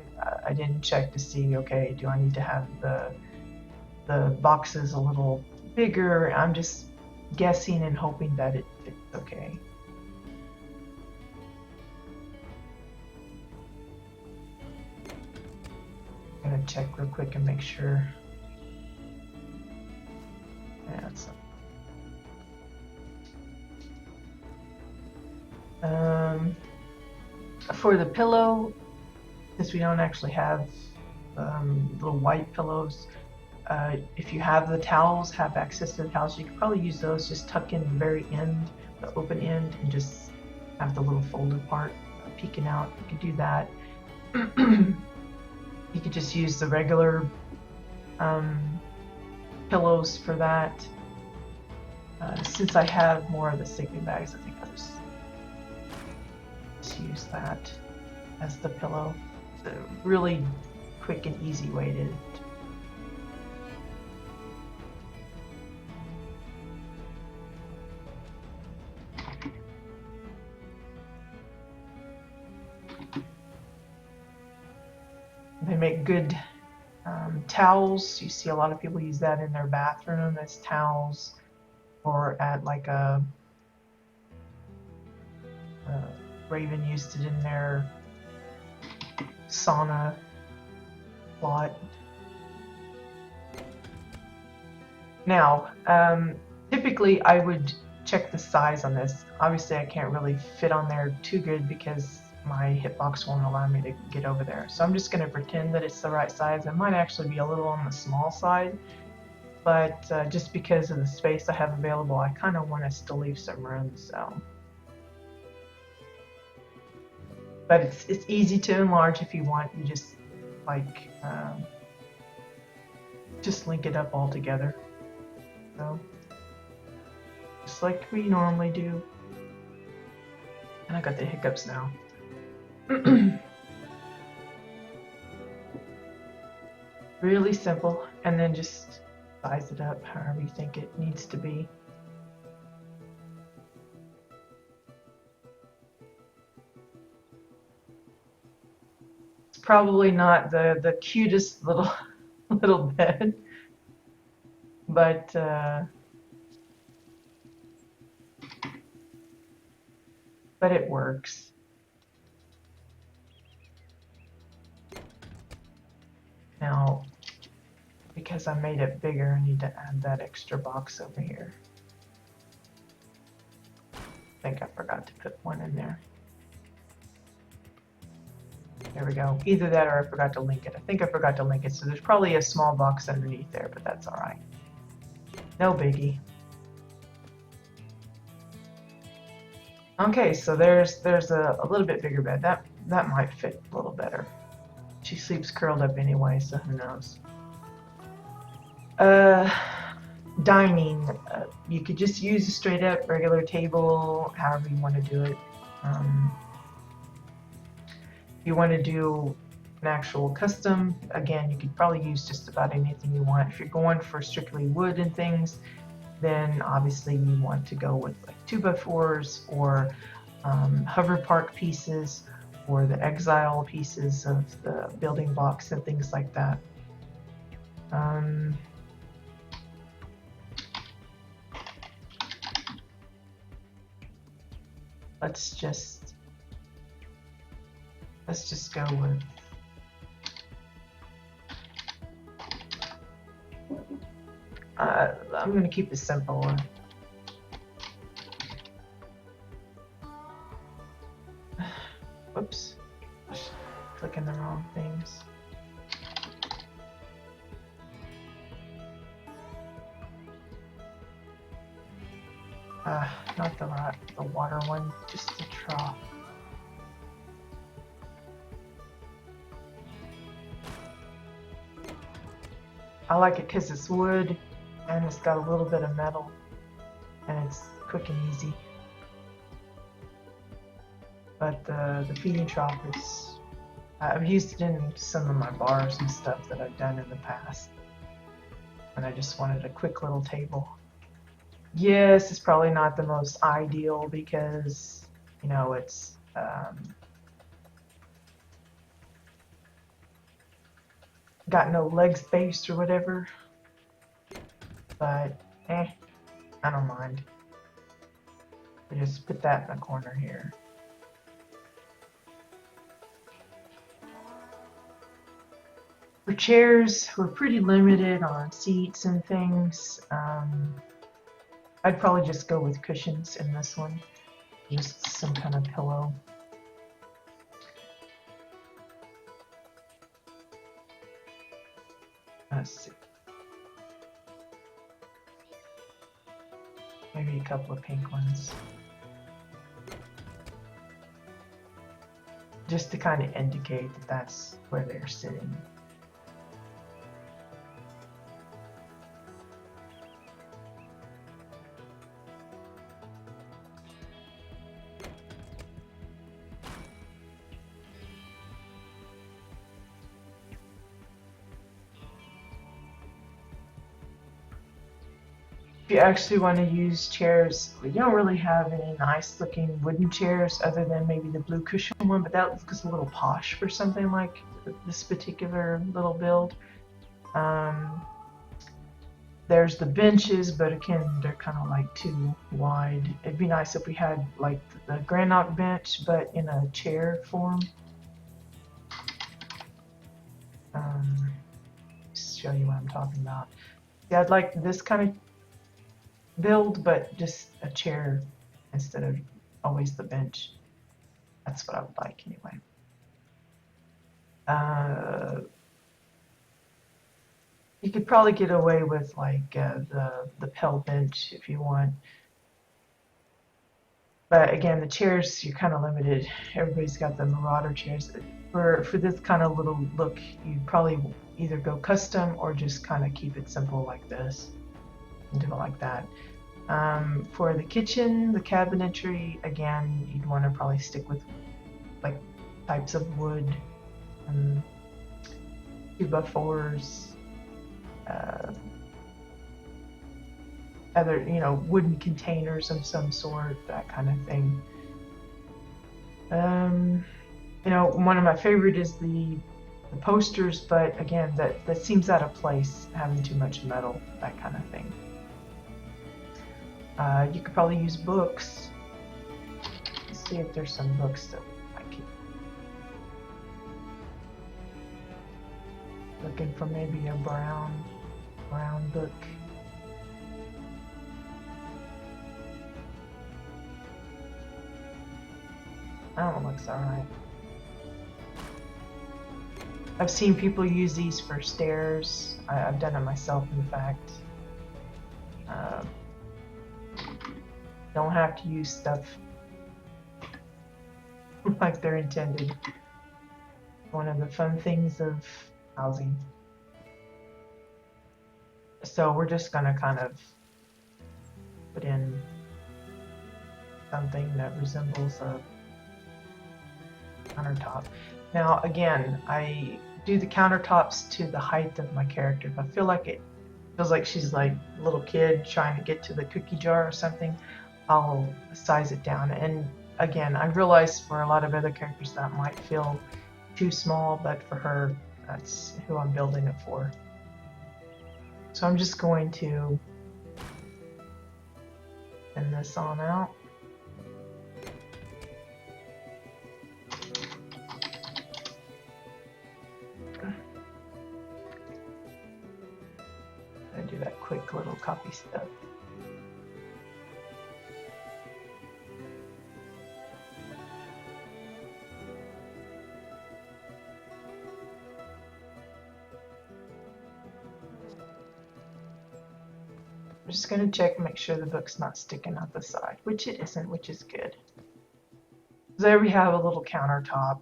I didn't check to see, okay, do I need to have the boxes a little bigger? I'm just guessing and hoping that it fits okay. I'm gonna check real quick and make sure. Yeah, that's for the pillow, since we don't actually have little white pillows, if you have the towels, have access to the towels, you could probably use those. Just tuck in the very end, the open end, and just have the little folded part peeking out. You could do that. You could just use the regular pillows for that. Since I have more of the sleeping bags, I think I'll just use that as the pillow. It's a really quick and easy way to they make good towels. You see a lot of people use that in their bathroom as towels, or at like a Raven used it in their sauna plot. Now, typically I would check the size on this. Obviously I can't really fit on there too good because my hitbox won't allow me to get over there. So I'm just going to pretend that it's the right size. It might actually be a little on the small side, but just because of the space I have available, I kind of want us to leave some room. So, but it's easy to enlarge if you want. You just like just link it up all together. So just like we normally do. And I got the hiccups now. Really simple, and then just size it up however you think it needs to be. It's probably not the cutest little bed, but it works. Now, because I made it bigger, I need to add that extra box over here. I think I forgot to put one in there. There we go. Either that or I forgot to link it. I think I forgot to link it, so there's probably a small box underneath there, but that's all right. No biggie. Okay, so there's a little bit bigger bed. That might fit a little better. She sleeps curled up anyway, so who knows. Dining. You could just use a straight up regular table, however you want to do it. If you want to do an actual custom, again, you could probably use just about anything you want. If you're going for strictly wood and things, then obviously you want to go with like 2x4s or hover park pieces, or the exile pieces of the building blocks and things like that. Let's just go with I'm going to keep it simple. Whoops. Clicking the wrong things. Not the water one, just the trough. I like it because it's wood and it's got a little bit of metal and it's quick and easy. But the feeding trough is I've used it in some of my bars and stuff that I've done in the past. And I just wanted a quick little table. Yes, it's probably not the most ideal because, you know, it's got no leg space or whatever. But, I don't mind. I just put that in the corner here. For chairs, we're pretty limited on seats and things. I'd probably just go with cushions in this one. Just some kind of pillow. Let's see. Maybe a couple of pink ones. Just to kind of indicate that that's where they're sitting. If you actually want to use chairs, we don't really have any nice looking wooden chairs other than maybe the blue cushion one, but that looks a little posh for something like this particular little build. There's the benches, but again, they're kind of like too wide. It'd be nice if we had like the granite bench, but in a chair form. Show you what I'm talking about. Yeah, I'd like this kind of build, but just a chair instead of always the bench. That's what I would like anyway. You could probably get away with like the Pell bench if you want. But again, the chairs, you're kind of limited. Everybody's got the Marauder chairs. For this kind of little look, you'd probably either go custom or just kind of keep it simple like this and do it like that. For the kitchen, the cabinetry, again, you'd want to probably stick with like types of wood, 2x4s, other, you know, wooden containers of some sort, that kind of thing. You know, one of my favorite is the posters, but again, that seems out of place, having too much metal, that kind of thing. You could probably use books. Let's see if there's some books that I can. Looking for maybe a brown book. That one looks alright. I've seen people use these for stairs. I've done it myself, in fact. Don't have to use stuff like they're intended. One of the fun things of housing. So we're just gonna kind of put in something that resembles a countertop. Now again, I do the countertops to the height of my character. If I feel like it feels like she's like a little kid trying to get to the cookie jar or something, I'll size it down. And again, I realize for a lot of other characters that might feel too small, but for her, that's who I'm building it for. So I'm just going to thin this on out. I do that quick little copy stuff. I'm just going to check and make sure the book's not sticking out the side, which it isn't, which is good. So there we have a little countertop.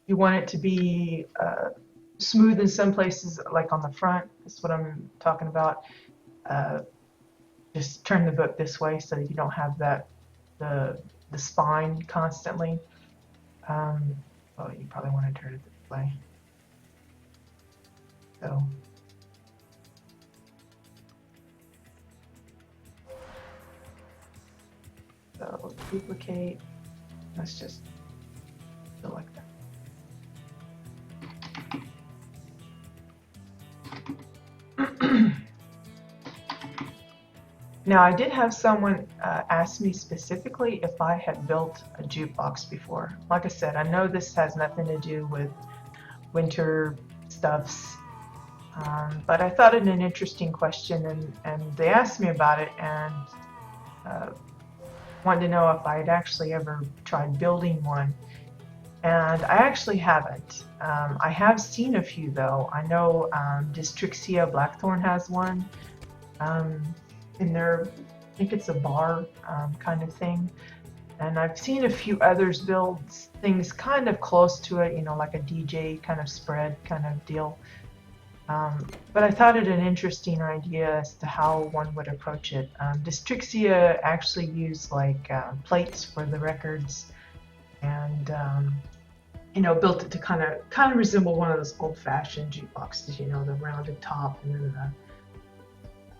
You want it to be smooth in some places, like on the front. That's what I'm talking about. Just turn the book this way so that you don't have that the spine constantly. Well, you probably want to turn it this way. So duplicate. Let's just select that. Now, I did have someone ask me specifically if I had built a jukebox before. Like I said, I know this has nothing to do with winter stuffs, but I thought it an interesting question, and they asked me about it and wanted to know if I had actually ever tried building one. And I actually haven't. I have seen a few though. I know Distrixia Blackthorn has one. In their, I think it's a bar kind of thing. And I've seen a few others build things kind of close to it, you know, like a DJ kind of spread kind of deal. But I thought it an interesting idea as to how one would approach it. Distrixia actually used like plates for the records, and you know, built it to kind of resemble one of those old-fashioned jukeboxes, you know, the rounded top and then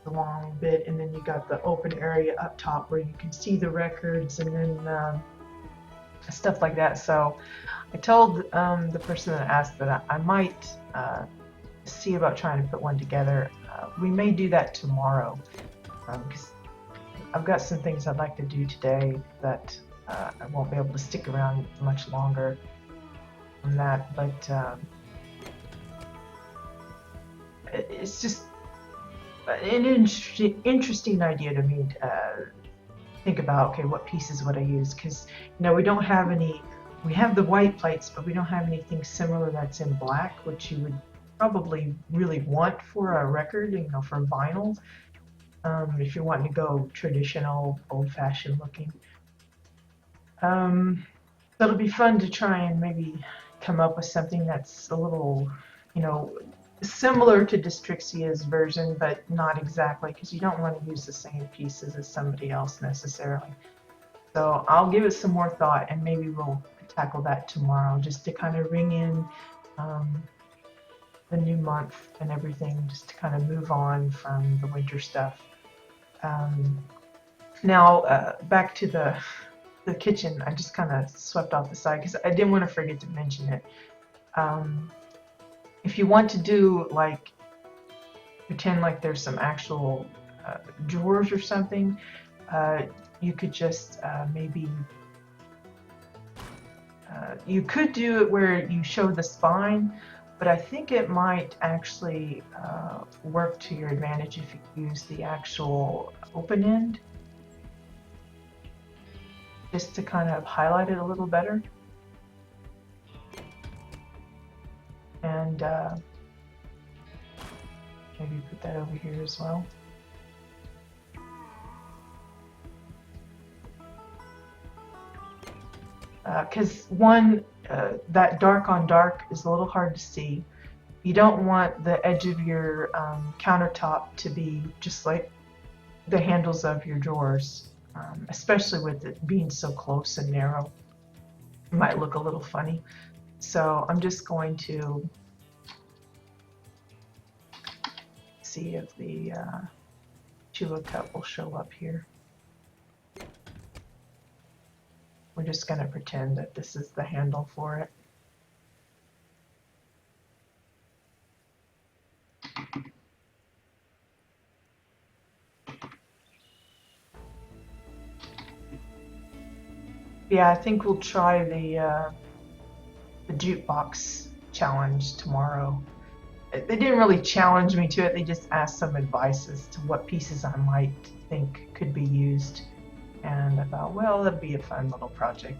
the long bit, and then you got the open area up top where you can see the records, and then stuff like that. So I told the person that asked that I might see about trying to put one together. We may do that tomorrow because I've got some things I'd like to do today that I won't be able to stick around much longer on that, but it's just an interesting idea to me to think about, okay, what pieces would I use? Because, you know, we don't have any, we have the white plates, but we don't have anything similar that's in black, which you would probably really want for a record, you know, for vinyl, if you're wanting to go traditional, old-fashioned looking. So it'll be fun to try and maybe come up with something that's a little, you know, similar to Distrixia's version, but not exactly, because you don't want to use the same pieces as somebody else necessarily. So I'll give it some more thought, and maybe we'll tackle that tomorrow, just to kind of ring in the new month and everything, just to kind of move on from the winter stuff. Now back to the kitchen. I just kind of swept off the side because I didn't want to forget to mention it. If you want to do, like, pretend like there's some actual drawers or something, you could just maybe, you could do it where you show the spine, but I think it might actually work to your advantage if you use the actual open end, just to kind of highlight it a little better. And maybe put that over here as well. Because that dark on dark is a little hard to see. You don't want the edge of your countertop to be just like the handles of your drawers, especially with it being so close and narrow. It might look a little funny. So I'm just going to see if the Chua cup will show up here. We're just going to pretend that this is the handle for it. Yeah, I think we'll try the jukebox challenge tomorrow. They didn't really challenge me to it, they just asked some advice as to what pieces I might think could be used. And I thought, well, that'd be a fun little project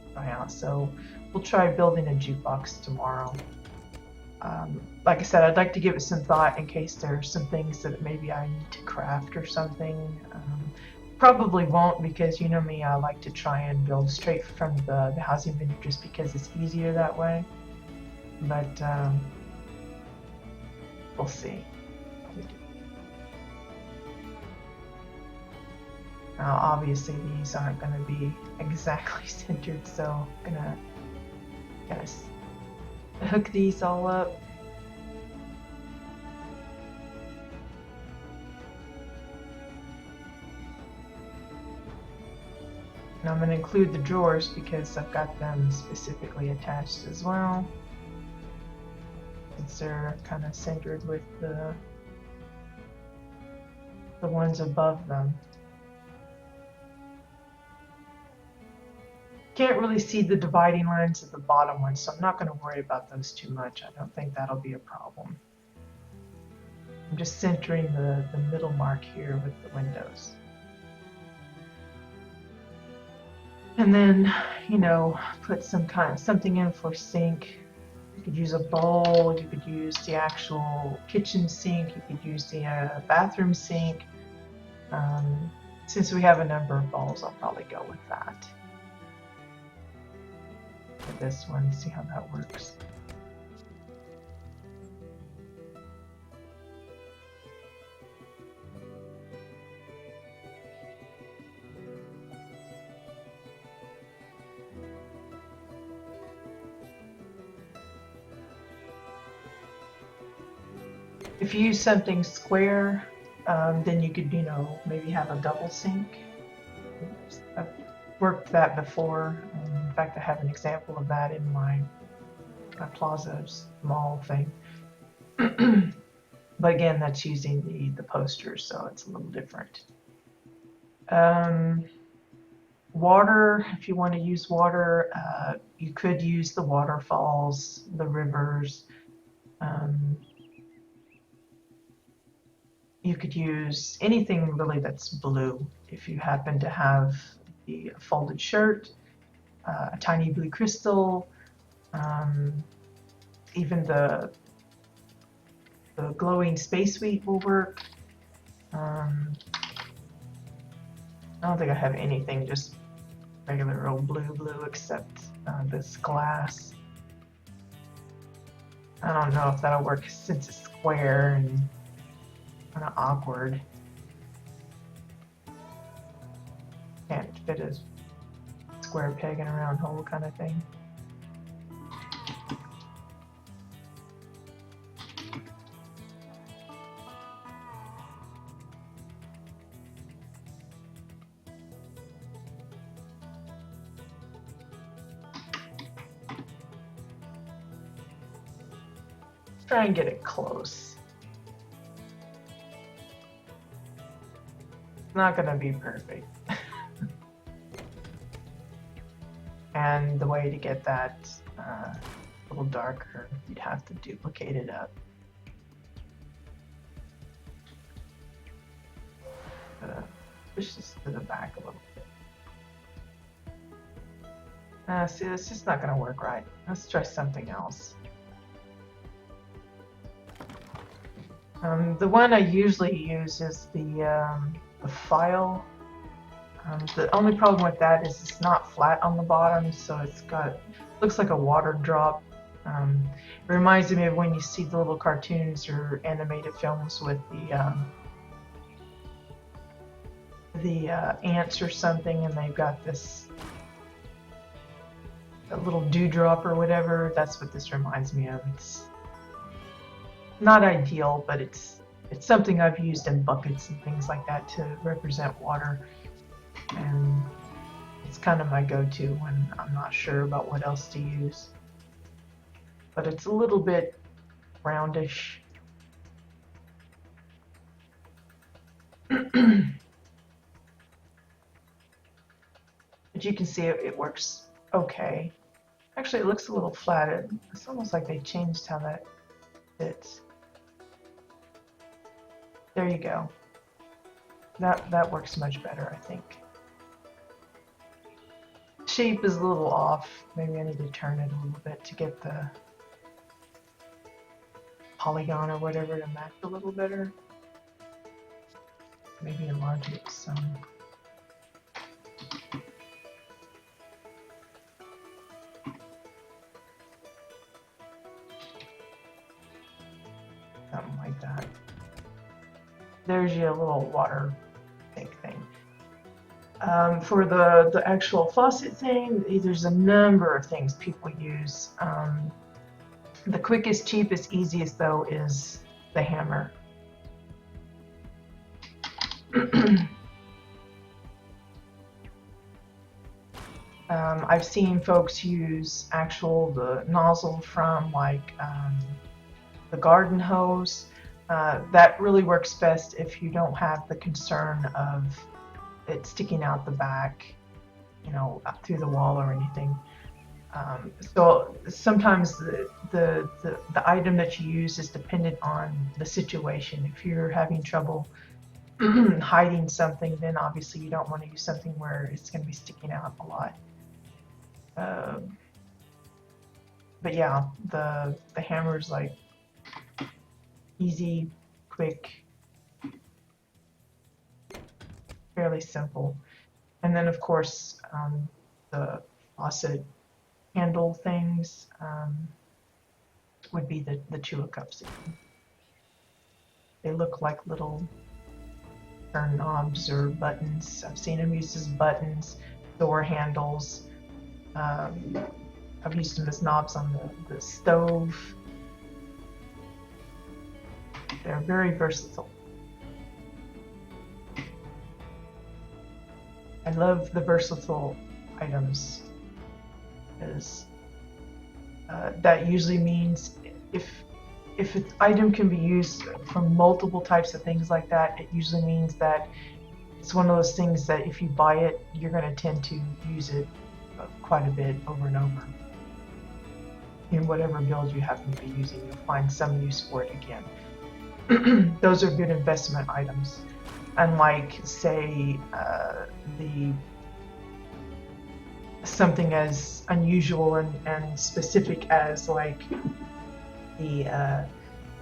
to try out. So we'll try building a jukebox tomorrow. Like I said, I'd like to give it some thought in case there's some things that maybe I need to craft or something. Probably won't, because you know me, I like to try and build straight from the housing vendor just because it's easier that way. But we'll see. Now, obviously, these aren't going to be exactly centered, so I'm going to Gotta hook these all up. And I'm going to include the drawers because I've got them specifically attached as well, since they're kind of centered with the ones above them. Can't really see the dividing lines of the bottom one, so I'm not going to worry about those too much. I don't think that'll be a problem. I'm just centering the middle mark here with the windows. And then, you know, put something in for sink. You could use a bowl, you could use the actual kitchen sink, you could use the bathroom sink. Since we have a number of bowls, I'll probably go with that. For this one, see how that works. If you use something square, then you could, you know, maybe have a double sink. I've worked that before. In fact, I have an example of that in my Plaza Mall thing. But again, that's using the posters, so it's a little different. Water, if you want to use water, you could use the waterfalls, the rivers. You could use anything really that's blue. If you happen to have the folded shirt, a tiny blue crystal, even the glowing space wheat will work. I don't think I have anything just regular old blue except this glass. I don't know if that'll work since it's square and kind of awkward. Can't fit a square peg in a round hole kind of thing. Try and get it close. Not gonna be perfect. And the way to get that a little darker, you'd have to duplicate it up. Push this to the back a little bit. See, it's just not gonna work right. Let's try something else. The one I usually use is the file. The only problem with that is it's not flat on the bottom, so it's got, looks like a water drop. It reminds me of when you see the little cartoons or animated films with the ants or something, and they've got this a little dewdrop or whatever. That's what this reminds me of. It's not ideal, but it's something I've used in buckets and things like that to represent water, and it's kind of my go-to when I'm not sure about what else to use. But it's a little bit roundish. But you can see it works okay. Actually, it looks a little flat. It's almost like they changed how that fits. There you go. That works much better, I think. Shape is a little off. Maybe I need to turn it a little bit to get the polygon or whatever to match a little better. Maybe enlarge it some. Something like that. There's your little water thing. For the actual faucet thing, there's a number of things people use. The quickest, cheapest, easiest though is the hammer. I've seen folks use the nozzle from like the garden hose. That really works best if you don't have the concern of it sticking out the back, you know, through the wall or anything. So sometimes the item that you use is dependent on the situation. If you're having trouble hiding something, then obviously you don't want to use something where it's going to be sticking out a lot. But yeah, the hammer is like easy, quick, fairly simple. And then of course the faucet handle things would be the chua cups. They look like little turn knobs or buttons. I've seen them used as buttons, door handles. I've used them as knobs on the stove. They're very versatile. I love the versatile items, because that usually means if an item can be used for multiple types of things like that, it usually means that it's one of those things that if you buy it, you're going to tend to use it quite a bit over and over. In whatever build you happen to be using, you'll find some use for it again. Those are good investment items. Unlike, say, something as unusual and specific as like the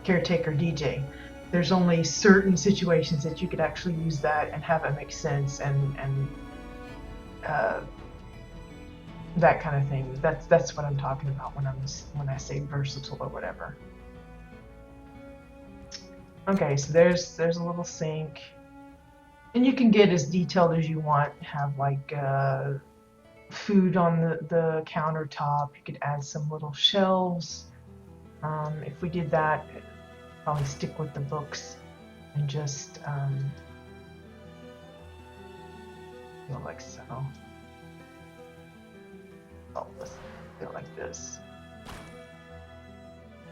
caretaker DJ. There's only certain situations that you could actually use that and have it make sense and that kind of thing. That's what I'm talking about when I say versatile or whatever. Okay, so there's a little sink, and you can get as detailed as you want. Have like food on the countertop. You could add some little shelves. If we did that, probably stick with the books and just go like so. Oh, let's do it like this.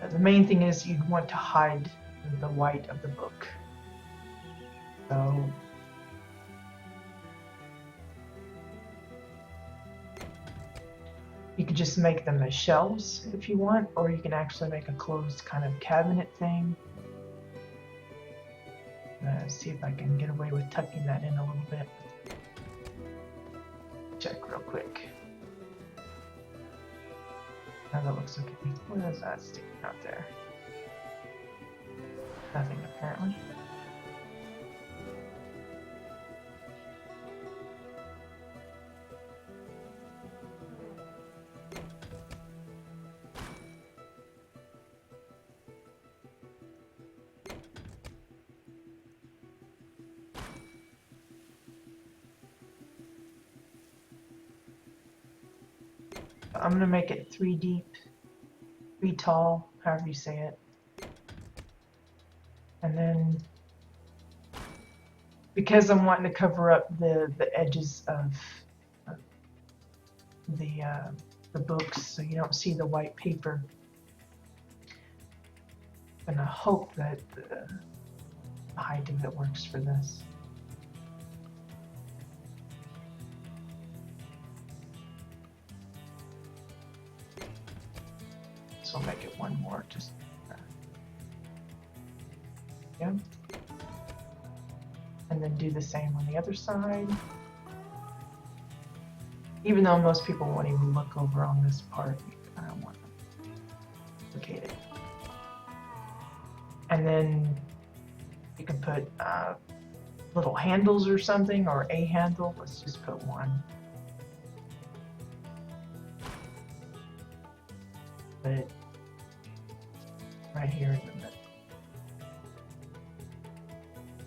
The main thing is you'd want to hide the white of the book. So you could just make them as shelves if you want, or you can actually make a closed kind of cabinet thing. See if I can get away with tucking that in a little bit. Check real quick. Now that looks okay. What is that sticking out there? Nothing apparently. I'm going to make it 3 deep, 3 tall, however you say it. And then, because I'm wanting to cover up the edges of the books so you don't see the white paper, I'm going to hope that the height of it works for this. So I'll make it 1 more, just yeah. And then do the same on the other side. Even though most people won't even look over on this part, you kind of want to duplicate it. And then you can put little handles or something, or a handle. Let's just put 1. Put it right here in the middle.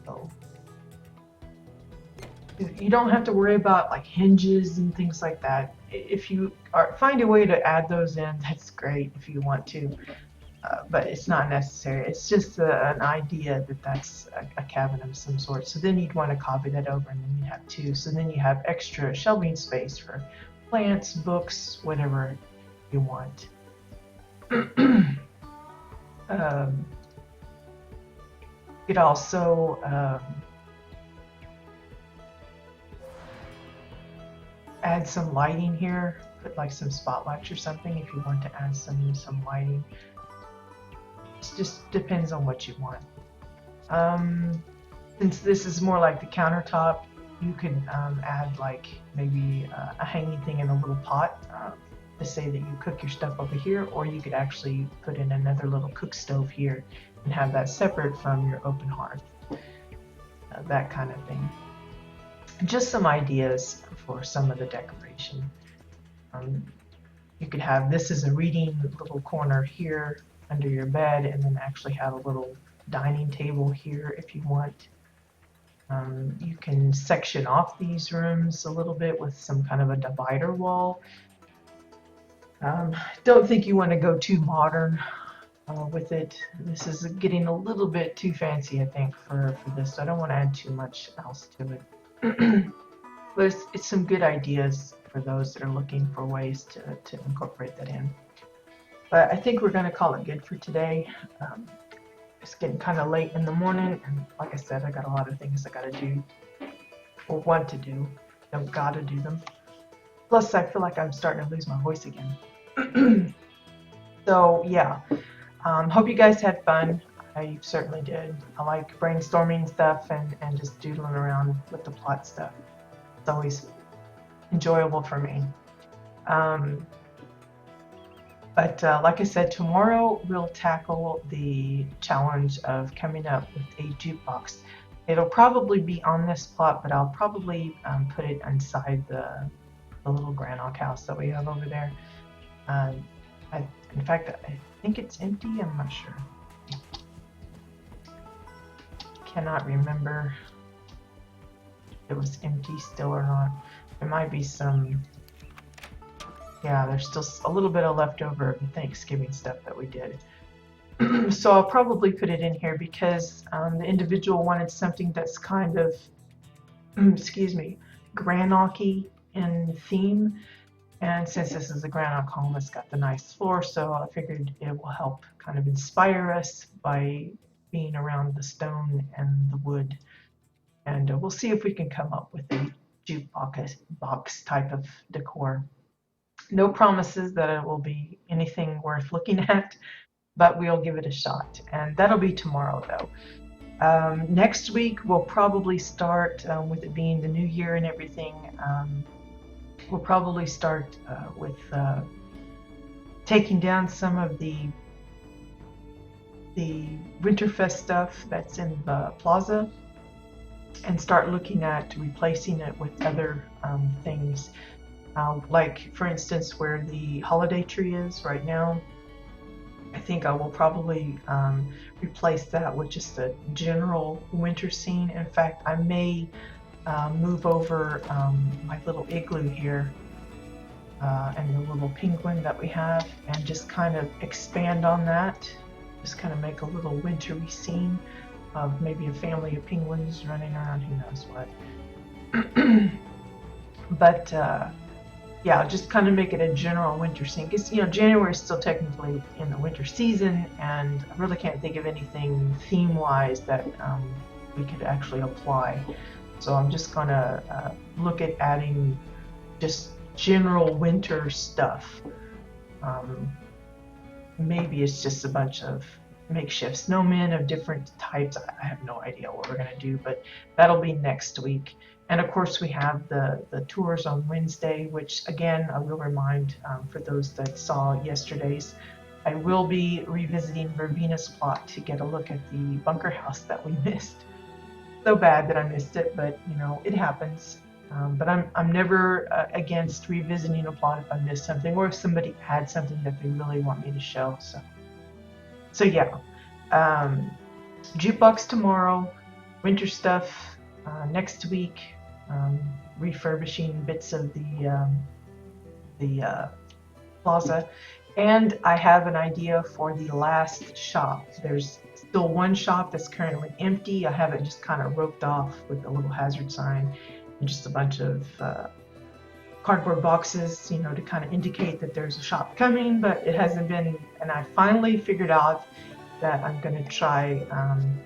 So You don't have to worry about like hinges and things like that. If you find a way to add those in, that's great if you want to, but it's not necessary. It's just an idea that that's a cabin of some sort. So then you'd want to copy that over, and then you'd have two. So then you have extra shelving space for plants, books, whatever you want. You could also add some lighting here, put like some spotlights or something if you want to add some lighting. It just depends on what you want. Since this is more like the countertop, you could add like maybe a hanging thing in a little pot to say that you cook your stuff over here, or you could actually put in another little cook stove here and have that separate from your open hearth, that kind of thing. Just some ideas for some of the decoration. You could have this as a reading little corner here under your bed, and then actually have a little dining table here if you want. You can section off these rooms a little bit with some kind of a divider wall. Don't think you want to go too modern with it. This is getting a little bit too fancy, I think, for this. So I don't want to add too much else to it. But it's some good ideas for those that are looking for ways to incorporate that in. But I think we're going to call it good for today. It's getting kind of late in the morning, and like I said, I got a lot of things I got to do, or want to do. Don't got to do them. Plus, I feel like I'm starting to lose my voice again. So yeah, hope you guys had fun. I certainly did. I like brainstorming stuff and just doodling around with the plot stuff. It's always enjoyable for me. But like I said, tomorrow we'll tackle the challenge of coming up with a jukebox. It'll probably be on this plot, but I'll probably put it inside the little Granok house that we have over there. In fact, I think it's empty. I'm not sure. Cannot remember if it was empty still or not. There might be some. Yeah, there's still a little bit of leftover of the Thanksgiving stuff that we did. So I'll probably put it in here because the individual wanted something that's kind of, excuse me, Granok-y in theme. And since this is a Granok home, it's got the nice floor, so I figured it will help kind of inspire us by being around the stone and the wood. And we'll see if we can come up with a jukebox type of decor. No promises that it will be anything worth looking at, but we'll give it a shot. And that'll be tomorrow, though. Next week, we'll probably start, with it being the new year and everything, we'll probably start with taking down some of the Winterfest stuff that's in the plaza and start looking at replacing it with other things. Like, for instance, where the holiday tree is right now, I think I will probably replace that with just a general winter scene. In fact, I may move over my little igloo here and the little penguin that we have and just kind of expand on that. Just kind of make a little wintry scene of maybe a family of penguins running around, who knows what. But yeah, just kind of make it a general winter scene. Because, you know, January is still technically in the winter season, and I really can't think of anything theme-wise that we could actually apply. So I'm just going to look at adding just general winter stuff. Maybe it's just a bunch of makeshift snowmen of different types. I have no idea what we're going to do, but that'll be next week. And of course, we have the tours on Wednesday, which again, I will remind for those that saw yesterday's, I will be revisiting Verbena's plot to get a look at the bunker house that we missed. So bad that I missed it, but you know, it happens. But I'm never against revisiting a plot if I miss something or if somebody had something that they really want me to show. So yeah, jukebox tomorrow, winter stuff next week. refurbishing bits of the plaza. And I have an idea for the last shop. There's still one shop that's currently empty. I have it just kind of roped off with a little hazard sign and just a bunch of cardboard boxes, you know, to kind of indicate that there's a shop coming, but it hasn't been. And I finally figured out that I'm going to try,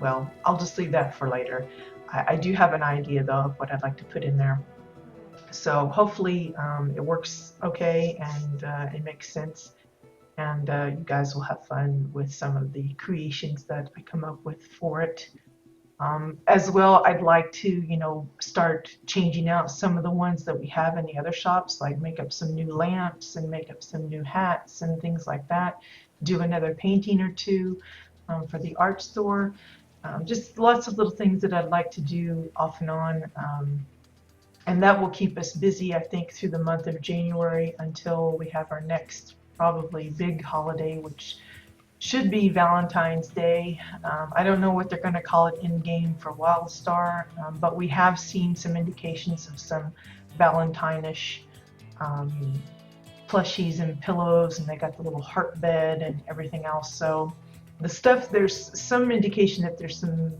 well, I'll just leave that for later. I do have an idea though of what I'd like to put in there. So hopefully it works okay and it makes sense. And you guys will have fun with some of the creations that I come up with for it. As well, I'd like to, you know, start changing out some of the ones that we have in the other shops, like make up some new lamps and make up some new hats and things like that. Do another painting or two for the art store. Just lots of little things that I'd like to do off and on. And that will keep us busy, I think, through the month of January until we have our next probably big holiday, which should be Valentine's Day. I don't know what they're going to call it in game for WildStar, but we have seen some indications of some Valentine-ish plushies and pillows, and they got the little heart bed and everything else. So the stuff, there's some indication that there's some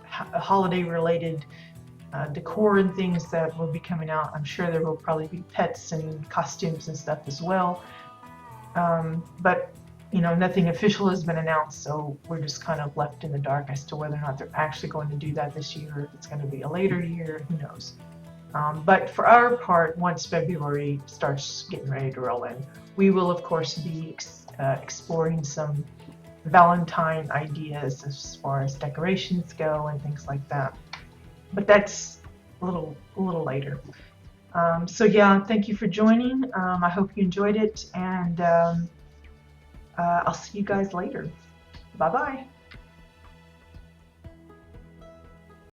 holiday-related decor and things that will be coming out. I'm sure there will probably be pets and costumes and stuff as well. But you know, nothing official has been announced, so we're just kind of left in the dark as to whether or not they're actually going to do that this year, if it's going to be a later year, who knows. But for our part, once February starts getting ready to roll in, we will of course be exploring some Valentine ideas as far as decorations go and things like that. But that's a little later. So yeah, thank you for joining. I hope you enjoyed it, and I'll see you guys later. Bye bye.